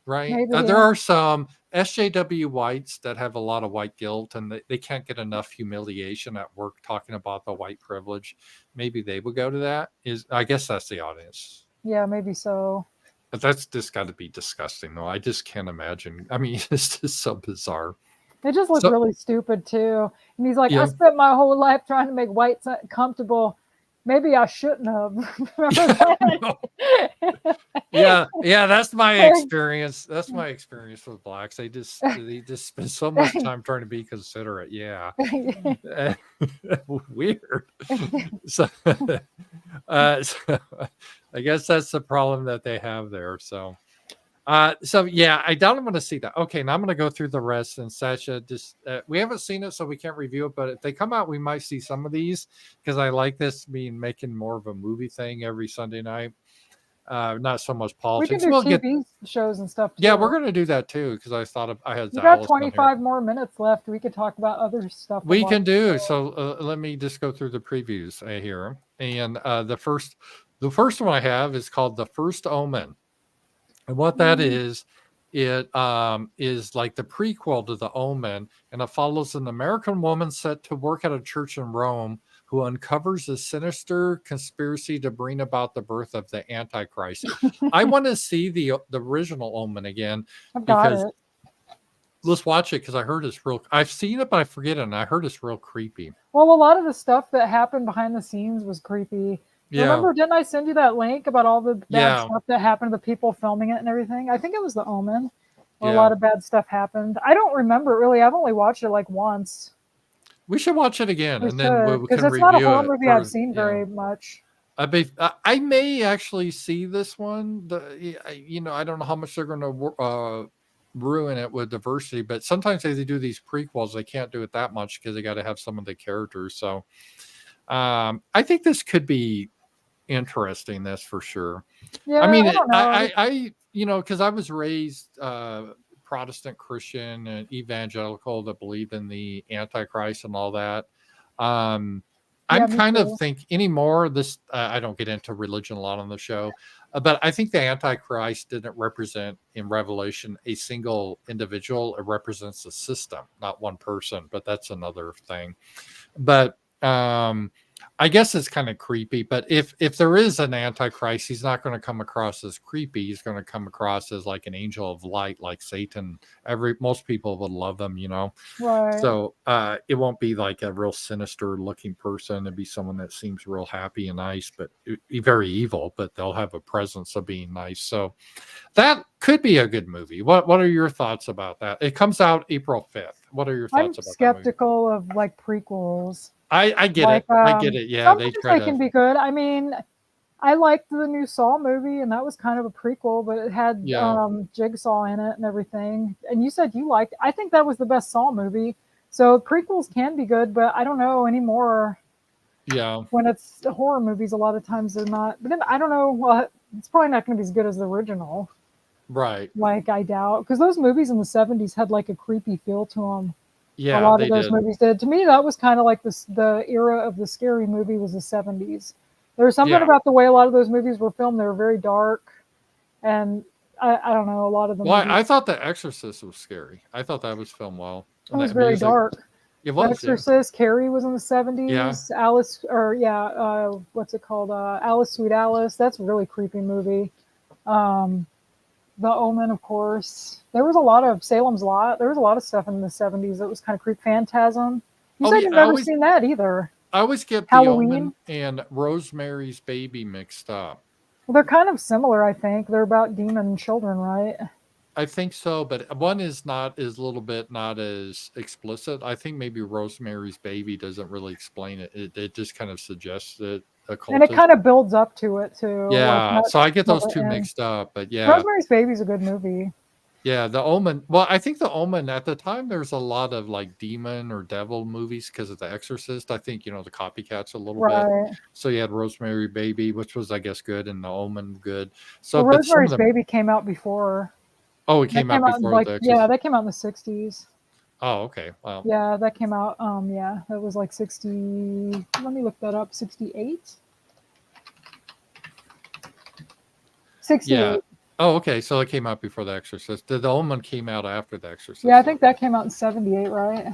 right?
Maybe,
There
yeah.
are some SJW whites that have a lot of white guilt, and they can't get enough humiliation at work talking about the white privilege. Maybe they would go to that. I guess that's the audience.
Yeah, maybe so.
But that's just got to be disgusting, though. I just can't imagine. I mean, it's just so bizarre.
It just looked
So
really stupid too. And he's like, "I
yeah,
spent my whole life trying to make whites comfortable. Maybe I shouldn't have." Remember that?
Yeah, that's my experience. That's my experience with blacks. They just spend so much time trying to be considerate. Yeah. Weird. So, so I guess that's the problem that they have there. So yeah, I doubt I'm going to see that. Okay, now I'm going to go through the rest. And Sasha, just we haven't seen it, so we can't review it. But if they come out, we might see some of these because I like this being making more of a movie thing every Sunday night. Not so much
We can
politics.
do
We'll get.
TV shows and stuff too.
Yeah, we're going to do that too because I thought I had.
We got
Alice on here.
25 more minutes left. We could talk about other stuff.
We can do so. Let me just go through the previews here, and the first one I have is called The First Omen, and what that is, it is like the prequel to The Omen, and it follows an American woman set to work at a church in Rome who uncovers a sinister conspiracy to bring about the birth of the Antichrist. I want to see the original Omen again because let's watch it because I heard it's real. I've seen it, but I forget it, and I heard it's real creepy.
Well, a lot of the stuff that happened behind the scenes was creepy. Yeah. Remember, didn't I send you that link about all the bad stuff that happened to the people filming it and everything? I think it was The Omen. A lot of bad stuff happened. I don't remember it really. I've only watched it like once.
We should watch it again, and then we can review it.
Because it's not a horror movie I've seen very much.
I may actually see this one. I don't know how much they're going to ruin it with diversity, but sometimes they do these prequels. They can't do it that much because they got to have some of the characters. So I think this could be interesting. That's for sure.
Yeah,
I mean, I because I was raised Protestant Christian and evangelical that believe in the Antichrist and all that. I'm kind of think anymore. This I don't get into religion a lot on the show, but I think the Antichrist didn't represent in Revelation a single individual. It represents a system, not one person. But that's another thing. But I guess it's kind of creepy, but if there is an Antichrist, he's not going to come across as creepy. He's going to come across as like an angel of light, like Satan. Most people would love him,
Right.
So it won't be like a real sinister looking person. It'd be someone that seems real happy and nice, but very evil. But they'll have a presence of being nice. So that could be a good movie. What are your thoughts about that? It comes out April 5th. What are your thoughts about that?
I'm skeptical of like prequels.
I get it. I get it. Yeah,
they can be good. I mean, I liked the new Saw movie, and that was kind of a prequel, but it had Jigsaw in it and everything. And you said you liked it. I think that was the best Saw movie. So prequels can be good, but I don't know anymore.
Yeah.
When it's horror movies, a lot of times they're not. But then I don't know. Well, it's probably not going to be as good as the original.
Right.
Like I doubt, because those movies in the 70s had like a creepy feel to them.
Yeah,
a lot of those movies did. To me, that was kind of like the era of the scary movie was the 70s. There was something about the way a lot of those movies were filmed. They were very dark, and I don't know, a lot of them.
Well, I thought The Exorcist was scary. I thought that was filmed well.
It was very dark.
It was.
The Exorcist, Carrie was in the 70s.
Yeah.
Alice, what's it called? Alice, Sweet Alice. That's a really creepy movie. The Omen, of course. There was a lot of Salem's Lot. There was a lot of stuff in the 70s that was kind of creepy. Phantasm. You said you've never seen that either.
I always get
Halloween.
The Omen and Rosemary's Baby mixed up.
Well, they're kind of similar, I think. They're about demon children, right?
I think so, but one is a little bit not as explicit. I think maybe Rosemary's Baby doesn't really explain it. It just kind of suggests it.
And it kind of builds up to it too.
Yeah, so I get those two mixed up, but yeah.
Rosemary's Baby's a good movie.
Yeah, The Omen. Well, I think The Omen at the time there's a lot of like demon or devil movies because of The Exorcist. I think the copycats a little bit. So you had Rosemary Baby, which was I guess good, and The Omen good. So
Rosemary's Baby came out before.
Oh, it came out before The Exorcist.
Yeah, that came out in the 60s.
Oh, okay. Wow.
Yeah, that came out. That was like 60. Let me look that up. 68. 68.
Yeah. Oh, okay. So it came out before The Exorcist. The Omen came out after The Exorcist.
Yeah, I think that came out in 78, right?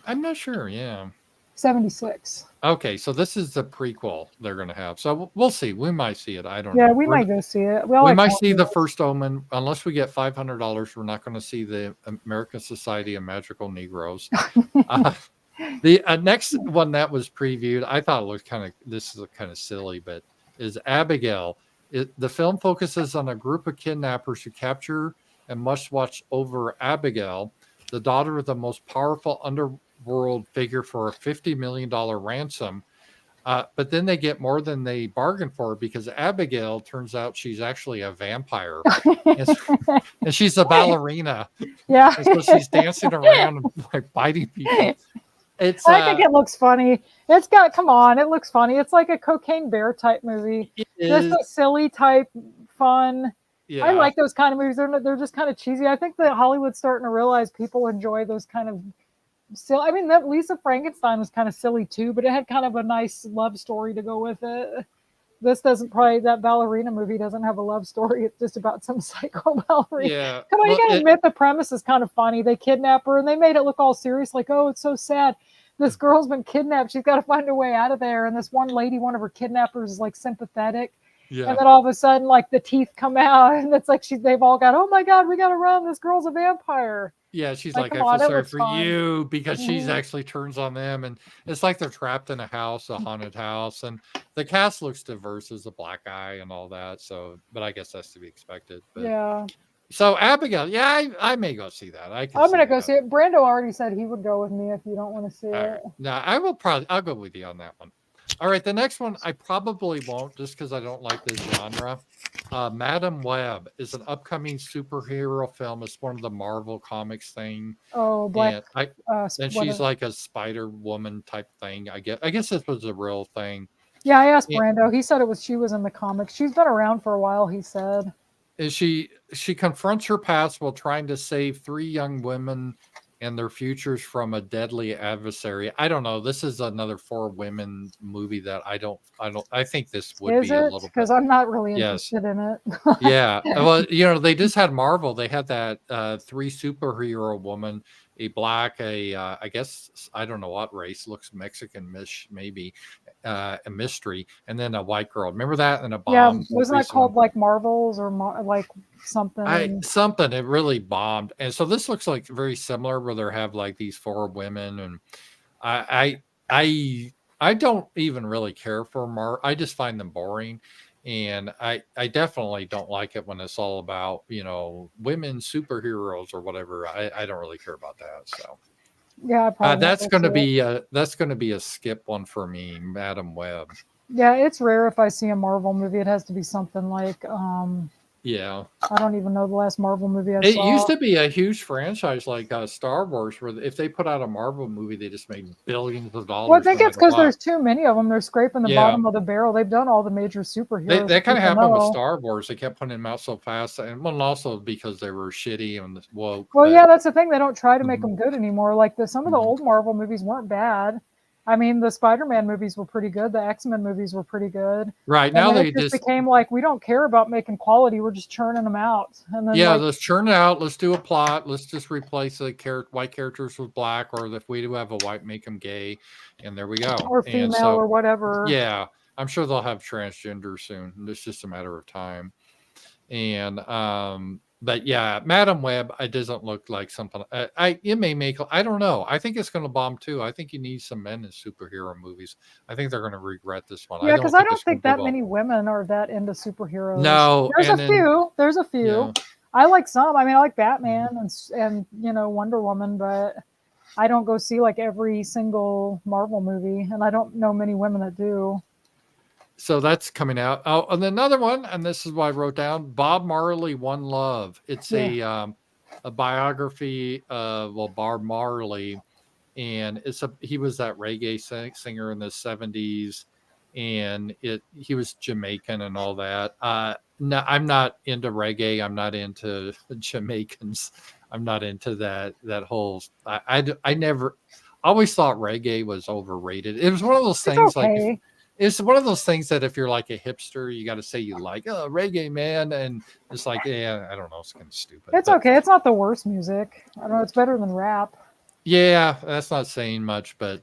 I'm not sure. Yeah.
76.
Okay, so this is the prequel they're going to have. So we'll see. We might see it. I don't know.
Yeah, we might go see it.
We might see the first Omen. Unless we get $500, we're not going to see the American Society of Magical Negroes. The next one that was previewed, I thought it was this is kind of silly, but is Abigail. The film focuses on a group of kidnappers who capture and must watch over Abigail, the daughter of the most powerful underworld figure, for a $50 million ransom. But then they get more than they bargained for, because Abigail turns out she's actually a vampire, and, and she's a ballerina,
Yeah.
and so she's dancing around and like biting people. It's
I think it looks funny. It's got, come on, it looks funny. It's like a Cocaine Bear type movie.
it
Just
is,
a silly type fun. I
yeah,
like those kind of movies. They're just kind of cheesy. I think that Hollywood's starting to realize people enjoy those kind of silly. I mean, that Lisa Frankenstein was kind of silly too, but it had kind of a nice love story to go with it. This doesn't, probably, that ballerina movie doesn't have a love story. It's just about some psycho ballerina.
yeah.
Come on, you
Well,
gotta admit the premise is kind of funny. They kidnap her and they made it look all serious, like, oh, it's so sad. This girl's been kidnapped. She's got to find her way out of there. And this one lady, one of her kidnappers, is like sympathetic.
yeah.
And then all of a sudden, like, the teeth come out, and it's like they've all got, oh my God, we got to run. This girl's a vampire.
Yeah, she's
Like,
like,
come
I
on,
feel
it
sorry
looks
for
fun.
you, because she's
Mhm.
actually turns on them, and it's like they're trapped in a house, a haunted house, and the cast looks diverse. As a black guy and all that. So, but I guess that's to be expected. But
Yeah.
so Abigail, yeah, I may go see that. I can.
I'm going to
see
go
that.
see it. Brando already said he would go with me if you don't want to see
All
it.
right. Now I'll go with you on that one. All right, the next one I probably won't, just because I don't like this genre. Madam Web is an upcoming superhero film. It's one of the Marvel Comics thing,
Oh, Black.
and I and
What
she's like a Spider Woman type thing. I guess this was a real thing.
Yeah, I asked
And,
Brando. He said she was in the comics. She's been around for a while, he said.
and she confronts her past while trying to save three young women and their futures from a deadly adversary. I don't know. This is another four women movie that I think this would
Is
be a
it?
little bit.
Because I'm not really
Yes.
interested in it.
Yeah. Well, they just had Marvel. They had that three superhero woman, a black, I guess I don't know what race, looks Mexican, maybe, a mystery, and then a white girl. Remember that? And a
Yeah,
bomb.
wasn't that
recent
called
one.
like Marvels or like something?
Something, it really bombed. And so this looks like very similar, where they have like these four women, and I I don't even really care for I just find them boring. And I definitely don't like it when it's all about, women superheroes or whatever. I don't really care about that. So
Yeah, I probably won't
that's
go
gonna
see it.
be that's gonna be a skip one for me, Madam Web.
Yeah, it's rare if I see a Marvel movie. It has to be something like
Yeah.
I don't even know the last Marvel movie I
It used
saw.
to be a huge franchise like Star Wars, where if they put out a Marvel movie, they just made billions of
Well, I
dollars no
think it's
matter
because
what.
there's too many of them. They're scraping the
Yeah.
bottom of the barrel. They've done all the major superheroes
That
that
kind of
people
happened with
know.
Star Wars. They kept putting them out so fast, and well, also because they were shitty and woke.
Well,
But
yeah, that's the thing. They don't try to make
Mhm.
them good anymore. Like some of the
Mhm.
old Marvel movies weren't bad. I mean, the Spider-Man movies were pretty good. The X-Men movies were pretty good.
Right
And
now,
then
they
it just
just
became like we don't care about making quality. We're just churning them out. And then like
let's churn it out. Let's do a plot. Let's just replace the white characters with black, or if we do have a white, make them gay, and there we go.
or
And
female
so
or whatever.
yeah, I'm sure they'll have transgender soon. It's just a matter of time. And but yeah, Madam Web, it doesn't look like something. It may make. I don't know. I think it's going to bomb too. I think you need some men in superhero movies. I think they're going to regret this one. I
Yeah, because
don't
I
think
don't
it's going
think
to do
that
well.
many women are that into superheroes.
No,
There's a
and then
few. There's a few.
yeah,
I like some. I mean, I like Batman
mhm.
and Wonder Woman, but I don't go see like every single Marvel movie, and I don't know many women that do.
So that's coming out. Oh, and another one, and this is what I wrote down: Bob Marley, One Love. It's
Yeah.
a biography of Bob Marley, and he was that reggae singer in the 70s, and he was Jamaican and all that. No, I'm not into reggae. I'm not into Jamaicans. I'm not into that whole. I never always thought reggae was overrated. It was one of those
It's
things like if
okay.
it's one of those things that if you're like a hipster, you got to say you like reggae, man, and it's like, yeah, I don't know, it's kind of stupid.
It's
But
okay. It's not the worst music. I don't know. It's better than rap.
yeah, that's not saying much, but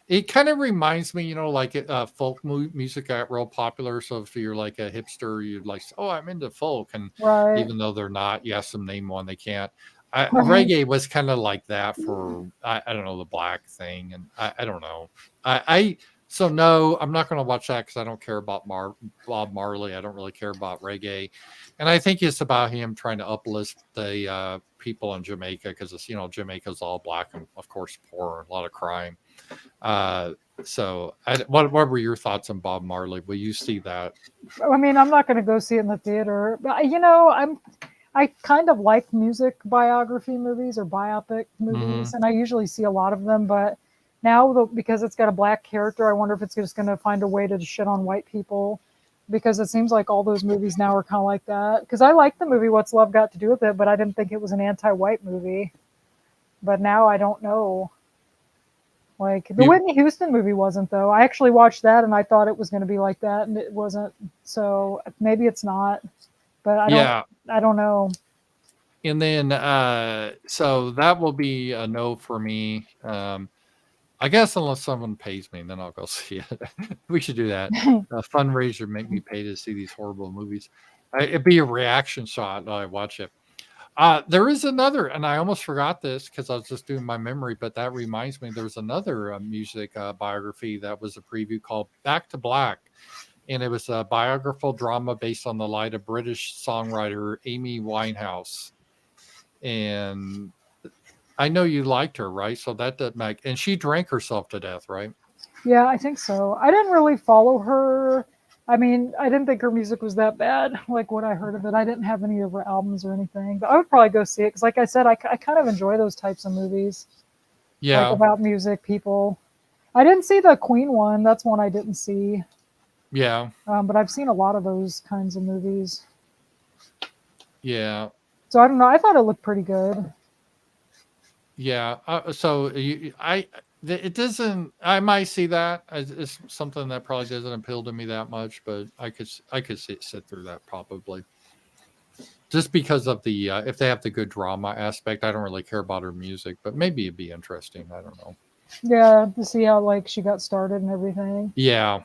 it kind of reminds me, like folk music got real popular. So if you're like a hipster, you'd like, oh, I'm into folk, and
Right.
even though they're not, you ask them name one, they can't.
Right.
Reggae was kind of like that for I don't know, the black thing, and I don't know. I So no, I'm not going to watch that because I don't care about Bob Marley. I don't really care about reggae, and I think it's about him trying to uplift the people in Jamaica because it's Jamaica's all black and of course poor, a lot of crime. Uh, what were your thoughts on Bob Marley? Will you see that?
I mean, I'm not going to go see it in the theater, but I kind of like music biography movies or biopic
Hmm.
movies, and I usually see a lot of them. But now, because it's got a black character, I wonder if it's just going to find a way to shit on white people, because it seems like all those movies now are kind of like that. Because I like the movie What's Love Got to Do with It, but I didn't think it was an anti-white movie. But now I don't know. Like the
You,
Whitney Houston movie wasn't though. I actually watched that and I thought it was going to be like that, and it wasn't. So maybe it's not, but
yeah,
I don't know.
and then so that will be a no for me. I guess unless someone pays me, then I'll go see it. We should do that. A fundraiser, make me pay to see these horrible movies. It'd be a reaction shot while I watch it. There is another, and I almost forgot this because I was just doing my memory, but that reminds me there's another music biography that was a preview called Back to Black. And it was a biographical drama based on the life of British songwriter Amy Winehouse. And I know you liked her, right? So that doesn't make, and she drank herself to death, right?
Yeah, I think so. I didn't really follow her. I mean, I didn't think her music was that bad. Like what I heard of it, I didn't have any of her albums or anything. But I would probably go see it because, like I said, I kind of enjoy those types of movies, like
Yeah,
about music, people. I didn't see the Queen one. That's one I didn't see.
yeah,
But I've seen a lot of those kinds of movies.
yeah,
So I don't know. I thought it looked pretty good.
yeah. It doesn't. I might see that. It's something that probably doesn't appeal to me that much, but I could sit through that probably. Just because of the if they have the good drama aspect. I don't really care about her music, but maybe it'd be interesting. I don't know.
Yeah, to see how like she got started and everything.
Yeah,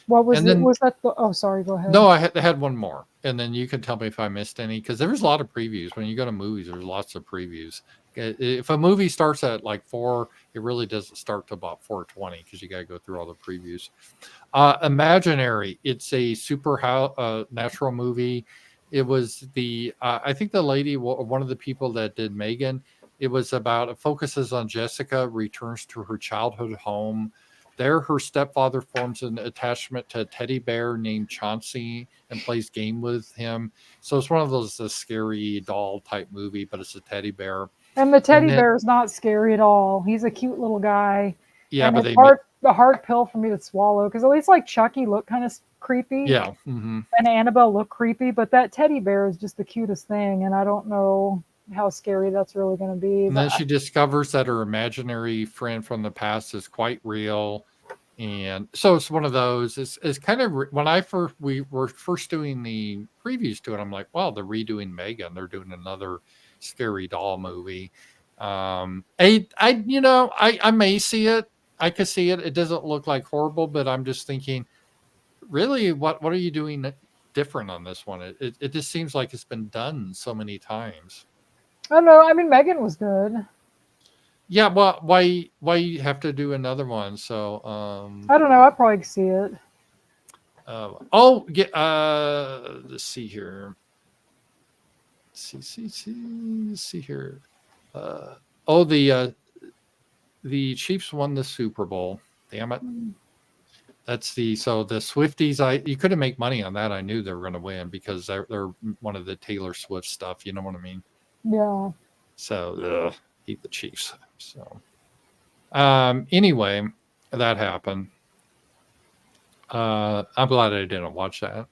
What was
and
it?
then
Was that the? Oh, sorry. Go ahead.
no, I had one more, and then you can tell me if I missed any because there was a lot of previews. When you go to movies, there's lots of previews. If a movie starts at like 4, it really doesn't start to about 4:20 because you got to go through all the previews. Imaginary, it's a natural movie. It was I think the lady, one of the people that did Megan. It was about it focuses on Jessica returns to her childhood home. There, her stepfather forms an attachment to a teddy bear named Chauncey and plays game with him. So it's one of those scary doll type movie, but it's a teddy bear.
And the
And
teddy
then
bear is not scary at all. He's a cute little guy,
yeah,
and
but
it's a hard pill for me to swallow because at least like Chucky looked kind of creepy
yeah, hmm
and Annabelle looked creepy, but that teddy bear is just the cutest thing, and I don't know how scary that's really going to be.
and then she discovers that her imaginary friend from the past is quite real. And so it's one of those. It's kind of when we were first doing the previews to it, I'm like, wow, they're redoing Megan. They're doing another scary doll movie. I may see it. I could see it. It doesn't look like horrible, but I'm just thinking, really, what are you doing different on this one? It just seems like it's been done so many times.
I don't know. I mean, Megan was good.
Yeah, well, why you have to do another one? So
I don't know. I'd probably see it.
let's see here. Let's see here. Uh, oh, the Chiefs won the Super Bowl. Damn it. The Swifties. You couldn't make money on that. I knew they were going to win because they're one of the Taylor Swift stuff. You know what I mean?
Yeah.
So hate the Chiefs. So anyway, that happened. I'm glad I didn't watch that.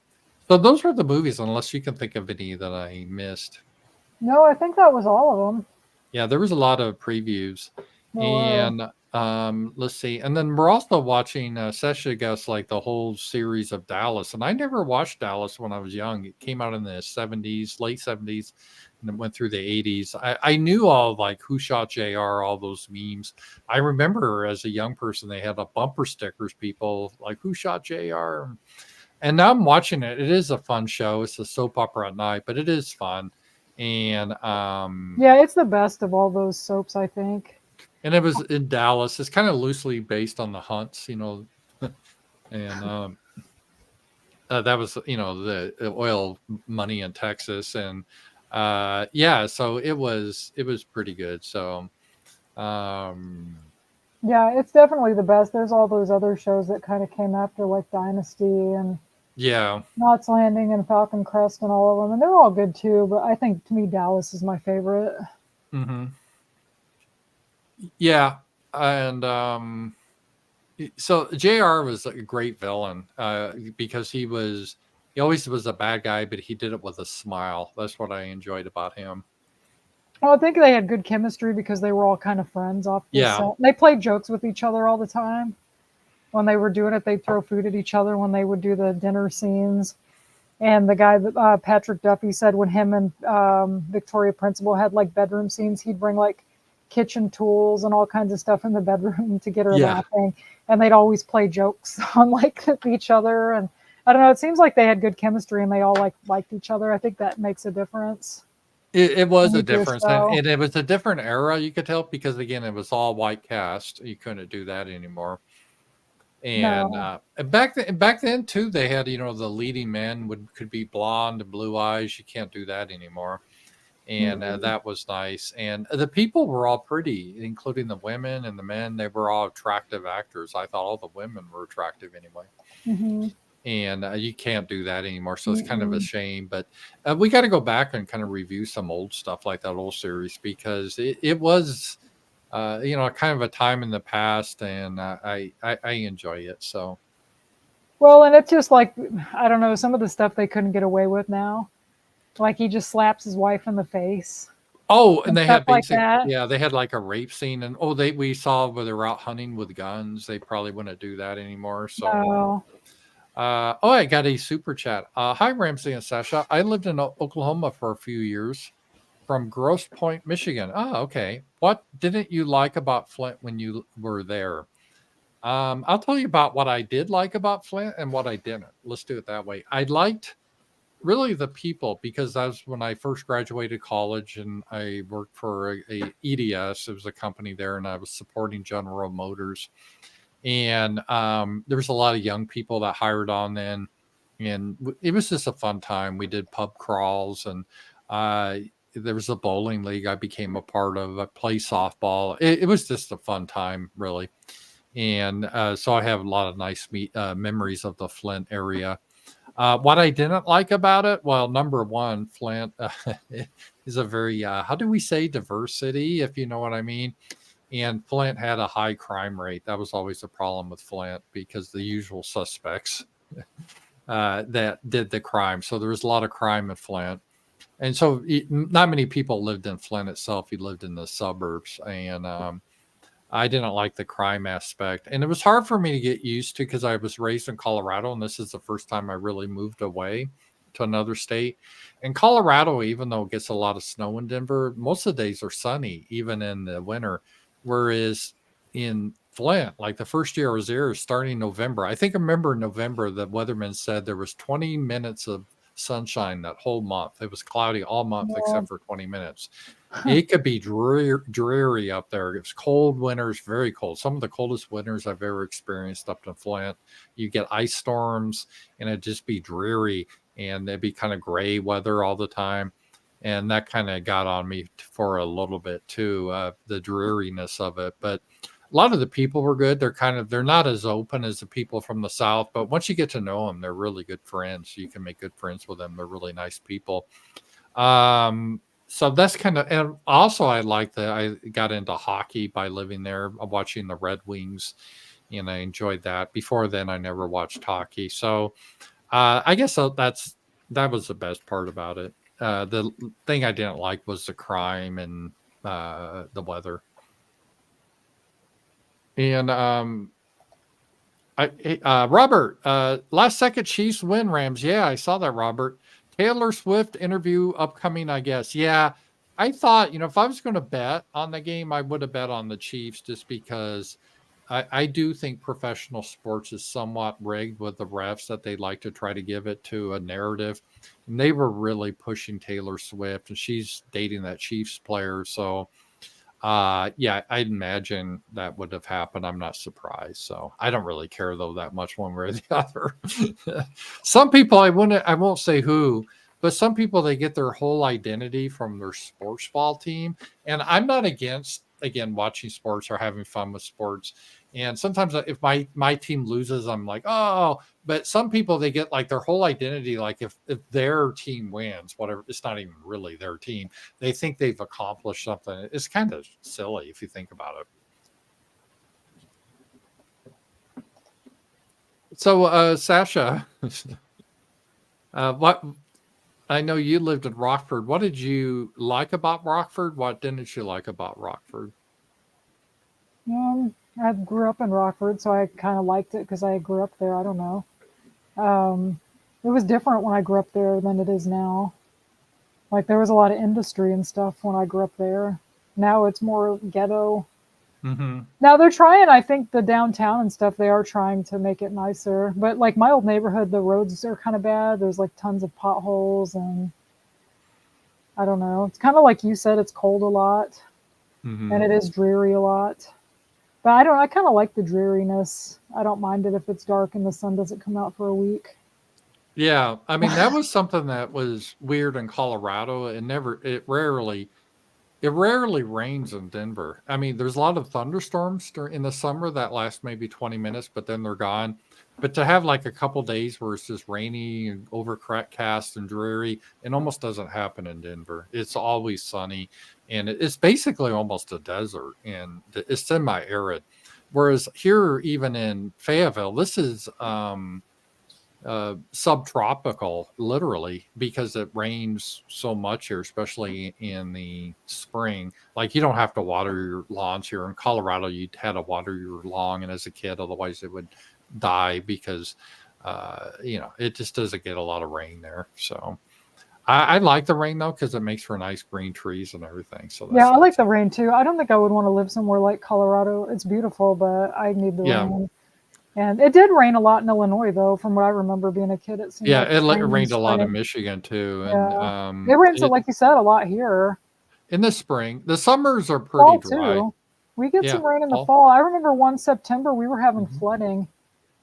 So those were the movies, unless you can think of any that I missed.
No, I think that was all of them.
Yeah, there was a lot of previews,
No way.
and let's see, and then we're also watching Sesha guess like the whole series of Dallas, and I never watched Dallas when I was young. It came out in the '70s, late '70s, and it went through the '80s. I knew all like Who Shot JR, all those memes. I remember as a young person they had a bumper stickers, people like Who Shot JR, and now I'm watching it. It is a fun show. It's a soap opera at night, but it is fun. And
Yeah, it's the best of all those soaps, I think.
it was in Dallas. It's kind of loosely based on the hunts, and that was the oil money in Texas, and yeah, so it was pretty good. So um,
Yeah, it's definitely the best. There's all those other shows that kind of came after, like Dynasty and
yeah,
Knots Landing and Falcon Crest and all of them, and they're all good too. But I think to me, Dallas is my favorite.
hmm yeah, and so JR was a great villain because he always was a bad guy, but he did it with a smile. That's what I enjoyed about him.
Well, I think they had good chemistry because they were all kind of friends off the
Yeah,
set. They played jokes with each other all the time. When they were doing it, they'd throw food at each other when they would do the dinner scenes. And the guy that Patrick Duffy said when him and Victoria Principal had like bedroom scenes, he'd bring like kitchen tools and all kinds of stuff in the bedroom to get her
yeah.
laughing. And they'd always play jokes on like each other. And I don't know, it seems like they had good chemistry and they all like liked each other. I think that makes a difference
It was
when
a
you do a
difference, and,
show.
and it was a different era. You could tell because again, it was all white cast. You couldn't do that anymore. And
No.
back then too, they had the leading men could be blonde and blue eyes. You can't do that anymore, and
Mm-mm.
that was nice. And the people were all pretty, including the women and the men. They were all attractive actors. I thought all the women were attractive anyway,
Mm-hmm.
and you can't do that anymore. So it's kind of a
Mm-mm.
shame. But we got to go back and kind of review some old stuff like that old series because it was kind of a time in the past, and I enjoy it. So.
Well, and it's just like, I don't know, some of the stuff they couldn't get away with now. Like he just slaps his wife in the face
Oh, and
and
they
stuff
had
like that.
they had like a rape scene, and we saw where they were out hunting with guns. They probably wouldn't do that anymore. So,
No.
I got a super chat. Hi, Ramsey and Sasha. I lived in Oklahoma for a few years from Grosse Point, Michigan. Oh, okay. What didn't you like about Flint when you were there? I'll tell you about what I did like about Flint and what I didn't. Let's do it that way. I liked really the people because that's when I first graduated college and I worked for a EDS. It was a company there, and I was supporting General Motors. And there was a lot of young people that hired on then, and it was just a fun time. We did pub crawls, and uh, there was a bowling league I became a part of. I played softball. It was just a fun time, really. And so I have a lot of nice memories of the Flint area. What I didn't like about it, well, number one, Flint is a very, how do we say, diverse city, if you know what I mean. And Flint had a high crime rate. That was always a problem with Flint because the usual suspects that did the crime. So there was a lot of crime in Flint. And so not many people lived in Flint itself. He lived in the suburbs. And I didn't like the crime aspect. And it was hard for me to get used to because I was raised in Colorado, and this is the first time I really moved away to another state. And Colorado, even though it gets a lot of snow in Denver, most of the days are sunny, even in the winter. Whereas in Flint, like the first year I was there, starting November, I think I remember in November, the weatherman said there was 20 minutes of sunshine that whole month. It was cloudy all month
Yeah.
except for 20 minutes. It could be dreary up there. It's cold winters, very cold. Some of the coldest winters I've ever experienced up in Flint. You get ice storms, and it'd just be dreary, and it'd be kind of gray weather all the time. And that kind of got on me for a little bit too, the dreariness of it. But a lot of the people were good. They're not as open as the people from the South, but once you get to know them, they're really good friends. You can make good friends with them. They're really nice people. So that's kind of, and also I like that I got into hockey by living there, watching the Red Wings, and I enjoyed that. Before then, I never watched hockey. So I guess that was the best part about it. The thing I didn't like was the crime and the weather. And Robert, last second Chiefs win Rams. Yeah, I saw that, Robert. Taylor Swift interview upcoming, I guess. Yeah, I thought, if I was going to bet on the game, I would have bet on the Chiefs just because I do think professional sports is somewhat rigged with the refs that they like to try to give it to a narrative. And they were really pushing Taylor Swift, and she's dating that Chiefs player. So Yeah, I'd imagine that would have happened. I'm not surprised. So I don't really care though that much one way or the other. Some people I won't say who, but some people they get their whole identity from their sports ball team. And I'm not against again watching sports or having fun with sports. And sometimes if my team loses, I'm like, oh, but some people they get like their whole identity, like if their team wins, whatever, it's not even really their team, they think they've accomplished something. It's kind of silly if you think about it. So, Sasha, what I know you lived in Rockford. What did you like about Rockford? What didn't you like about Rockford?
I grew up in Rockford, so I kind of liked it because I grew up there. I don't know. It was different when I grew up there than it is now. Like there was a lot of industry and stuff when I grew up there. Now it's more ghetto.
Hmm.
Now they're trying, I think the downtown and stuff, they are trying to make it nicer. But like my old neighborhood, the roads are kind of bad. There's like tons of potholes and I don't know. It's kind of like you said, it's cold a lot and
Hmm.
it is dreary a lot. But I kind of like the dreariness. I don't mind it if it's dark and the sun doesn't come out for a week.
Yeah, I mean that was something that was weird in Colorado. It rarely rains in Denver. I mean, there's a lot of thunderstorms in the summer that last maybe 20 minutes, but then they're gone. But to have like a couple days where it's just rainy and overcast and dreary, it almost doesn't happen in Denver. It's always sunny, and it's basically almost a desert, and it's semi-arid. Whereas here, even in Fayetteville, this is subtropical, literally, because it rains so much here, especially in the spring. Like you don't have to water your lawns here. In Colorado, you had to water your lawn, and as a kid, otherwise it would die because it just doesn't get a lot of rain there. So I like the rain though because it makes for nice green trees and everything. So
Yeah, I like
that's
the rain too. I don't think I would want to live somewhere like Colorado. It's beautiful, but I need the
yeah.
rain. And it did rain a lot in Illinois, though, from what I remember being a kid. It seemed
Yeah,
like it
it
rained in
rained a lot in
spring.
Michigan too, and
Yeah. It rains,
it
like you said, a lot here.
in the spring. The summers are pretty
Fall,
dry.
too. We get
Yeah,
some rain in the
fall.
fall. I remember one September we were having
Hmm.
flooding,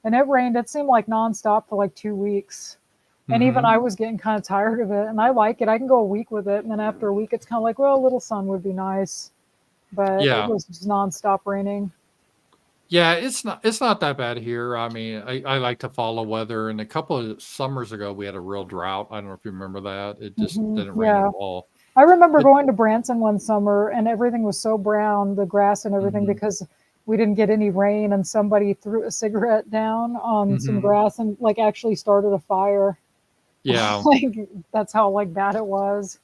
and it rained. It seemed like nonstop for like 2 weeks. And even
Hmm.
I was getting kind of tired of it. And I like it. I can go a week with it. And then after a week, it's kind of like, well, a little sun would be nice. But it
Yeah.
was just nonstop raining.
Yeah, it's not that bad here. I mean, I like to follow weather, and a couple of summers ago we had a real drought. I don't know if you remember that. It just didn't rain at
Yeah.
all.
I remember
But
going to Branson one summer and everything was so brown, the grass and everything,
hmm.
because we didn't get any rain and somebody threw a cigarette down on some
Hmm.
grass and like actually started a fire.
Yeah.
Like that's how like bad it was.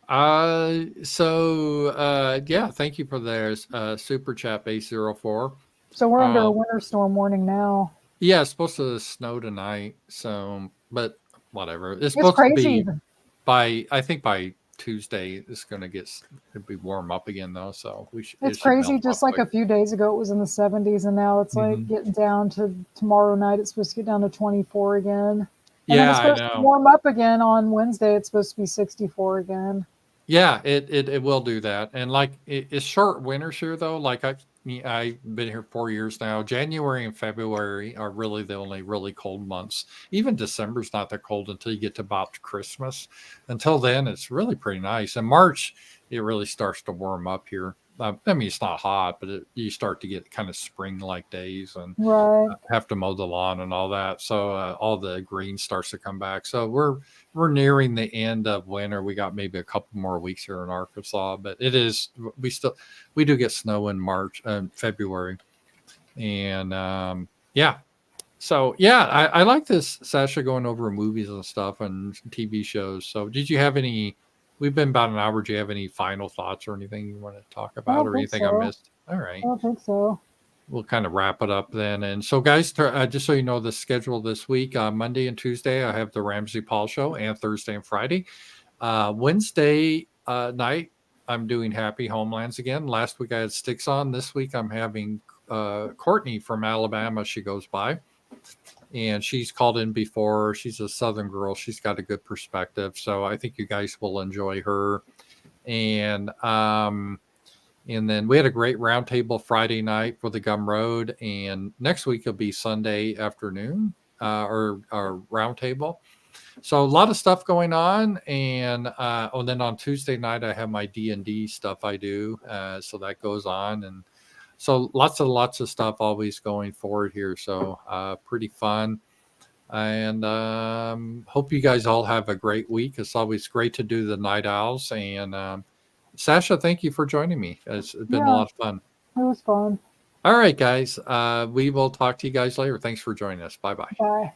Yeah, thank you for their super chat base 04.
So we're under a
Uh
winter storm warning now.
yeah, it's supposed to snow tonight, so but whatever. It's
It's
supposed to
crazy.
be by I think by Tuesday it's gonna it'll be warm up again though, so it
It's
should
crazy.
melt off
Just like
quick.
a few days ago, it was in the 70s, and now it's like
Hmm.
getting down to tomorrow night. It's supposed to get down to 24 again. And then
Yeah,
it's
I
supposed to
know.
warm up again on Wednesday. It's supposed to be 64 again.
Yeah, it will do that. And like it's short winters here though. Like I've been here 4 years now. January and February are really the only really cold months. Even December's not that cold until you get to about Christmas. Until then, it's really pretty nice. In March, it really starts to warm up here. I mean, it's not hot, but you start to get kind of spring-like days, and
Right.
have to mow the lawn and all that. So all the green starts to come back. So we're nearing the end of winter. We got maybe a couple more weeks here in Arkansas, but it is we do get snow in March and February, and yeah. So yeah, I like this Sasha going over movies and stuff and TV shows. So did you have any? We've been about an hour. Do you have any final thoughts or anything you want to talk
I
about
don't
or
think
anything I
so.
missed? All
I
right,
don't think so.
we'll kind of wrap it up then. And so, guys, just so you know, the schedule this week, Monday and Tuesday, I have the Ramsey Paul show, and Thursday and Friday. Wednesday night, I'm doing Happy Homelands again. Last week I had Sticks on. This week I'm having Courtney from Alabama. She goes by, and she's called in before. She's a Southern girl. She's got a good perspective. So I think you guys will enjoy her. And then we had a great roundtable Friday night for the Gum Road, and next week will be Sunday afternoon, or roundtable. So a lot of stuff going on, and then on Tuesday night I have my D&D stuff I do, so that goes on, and so lots of stuff always going forward here. So pretty fun, and hope you guys all have a great week. It's always great to do the Night Owls, and Sasha, thank you for joining me. It's been a
Yeah,
lot of fun.
it was fun.
All right, guys, we will talk to you guys later. Thanks for joining us. Bye bye.
Bye.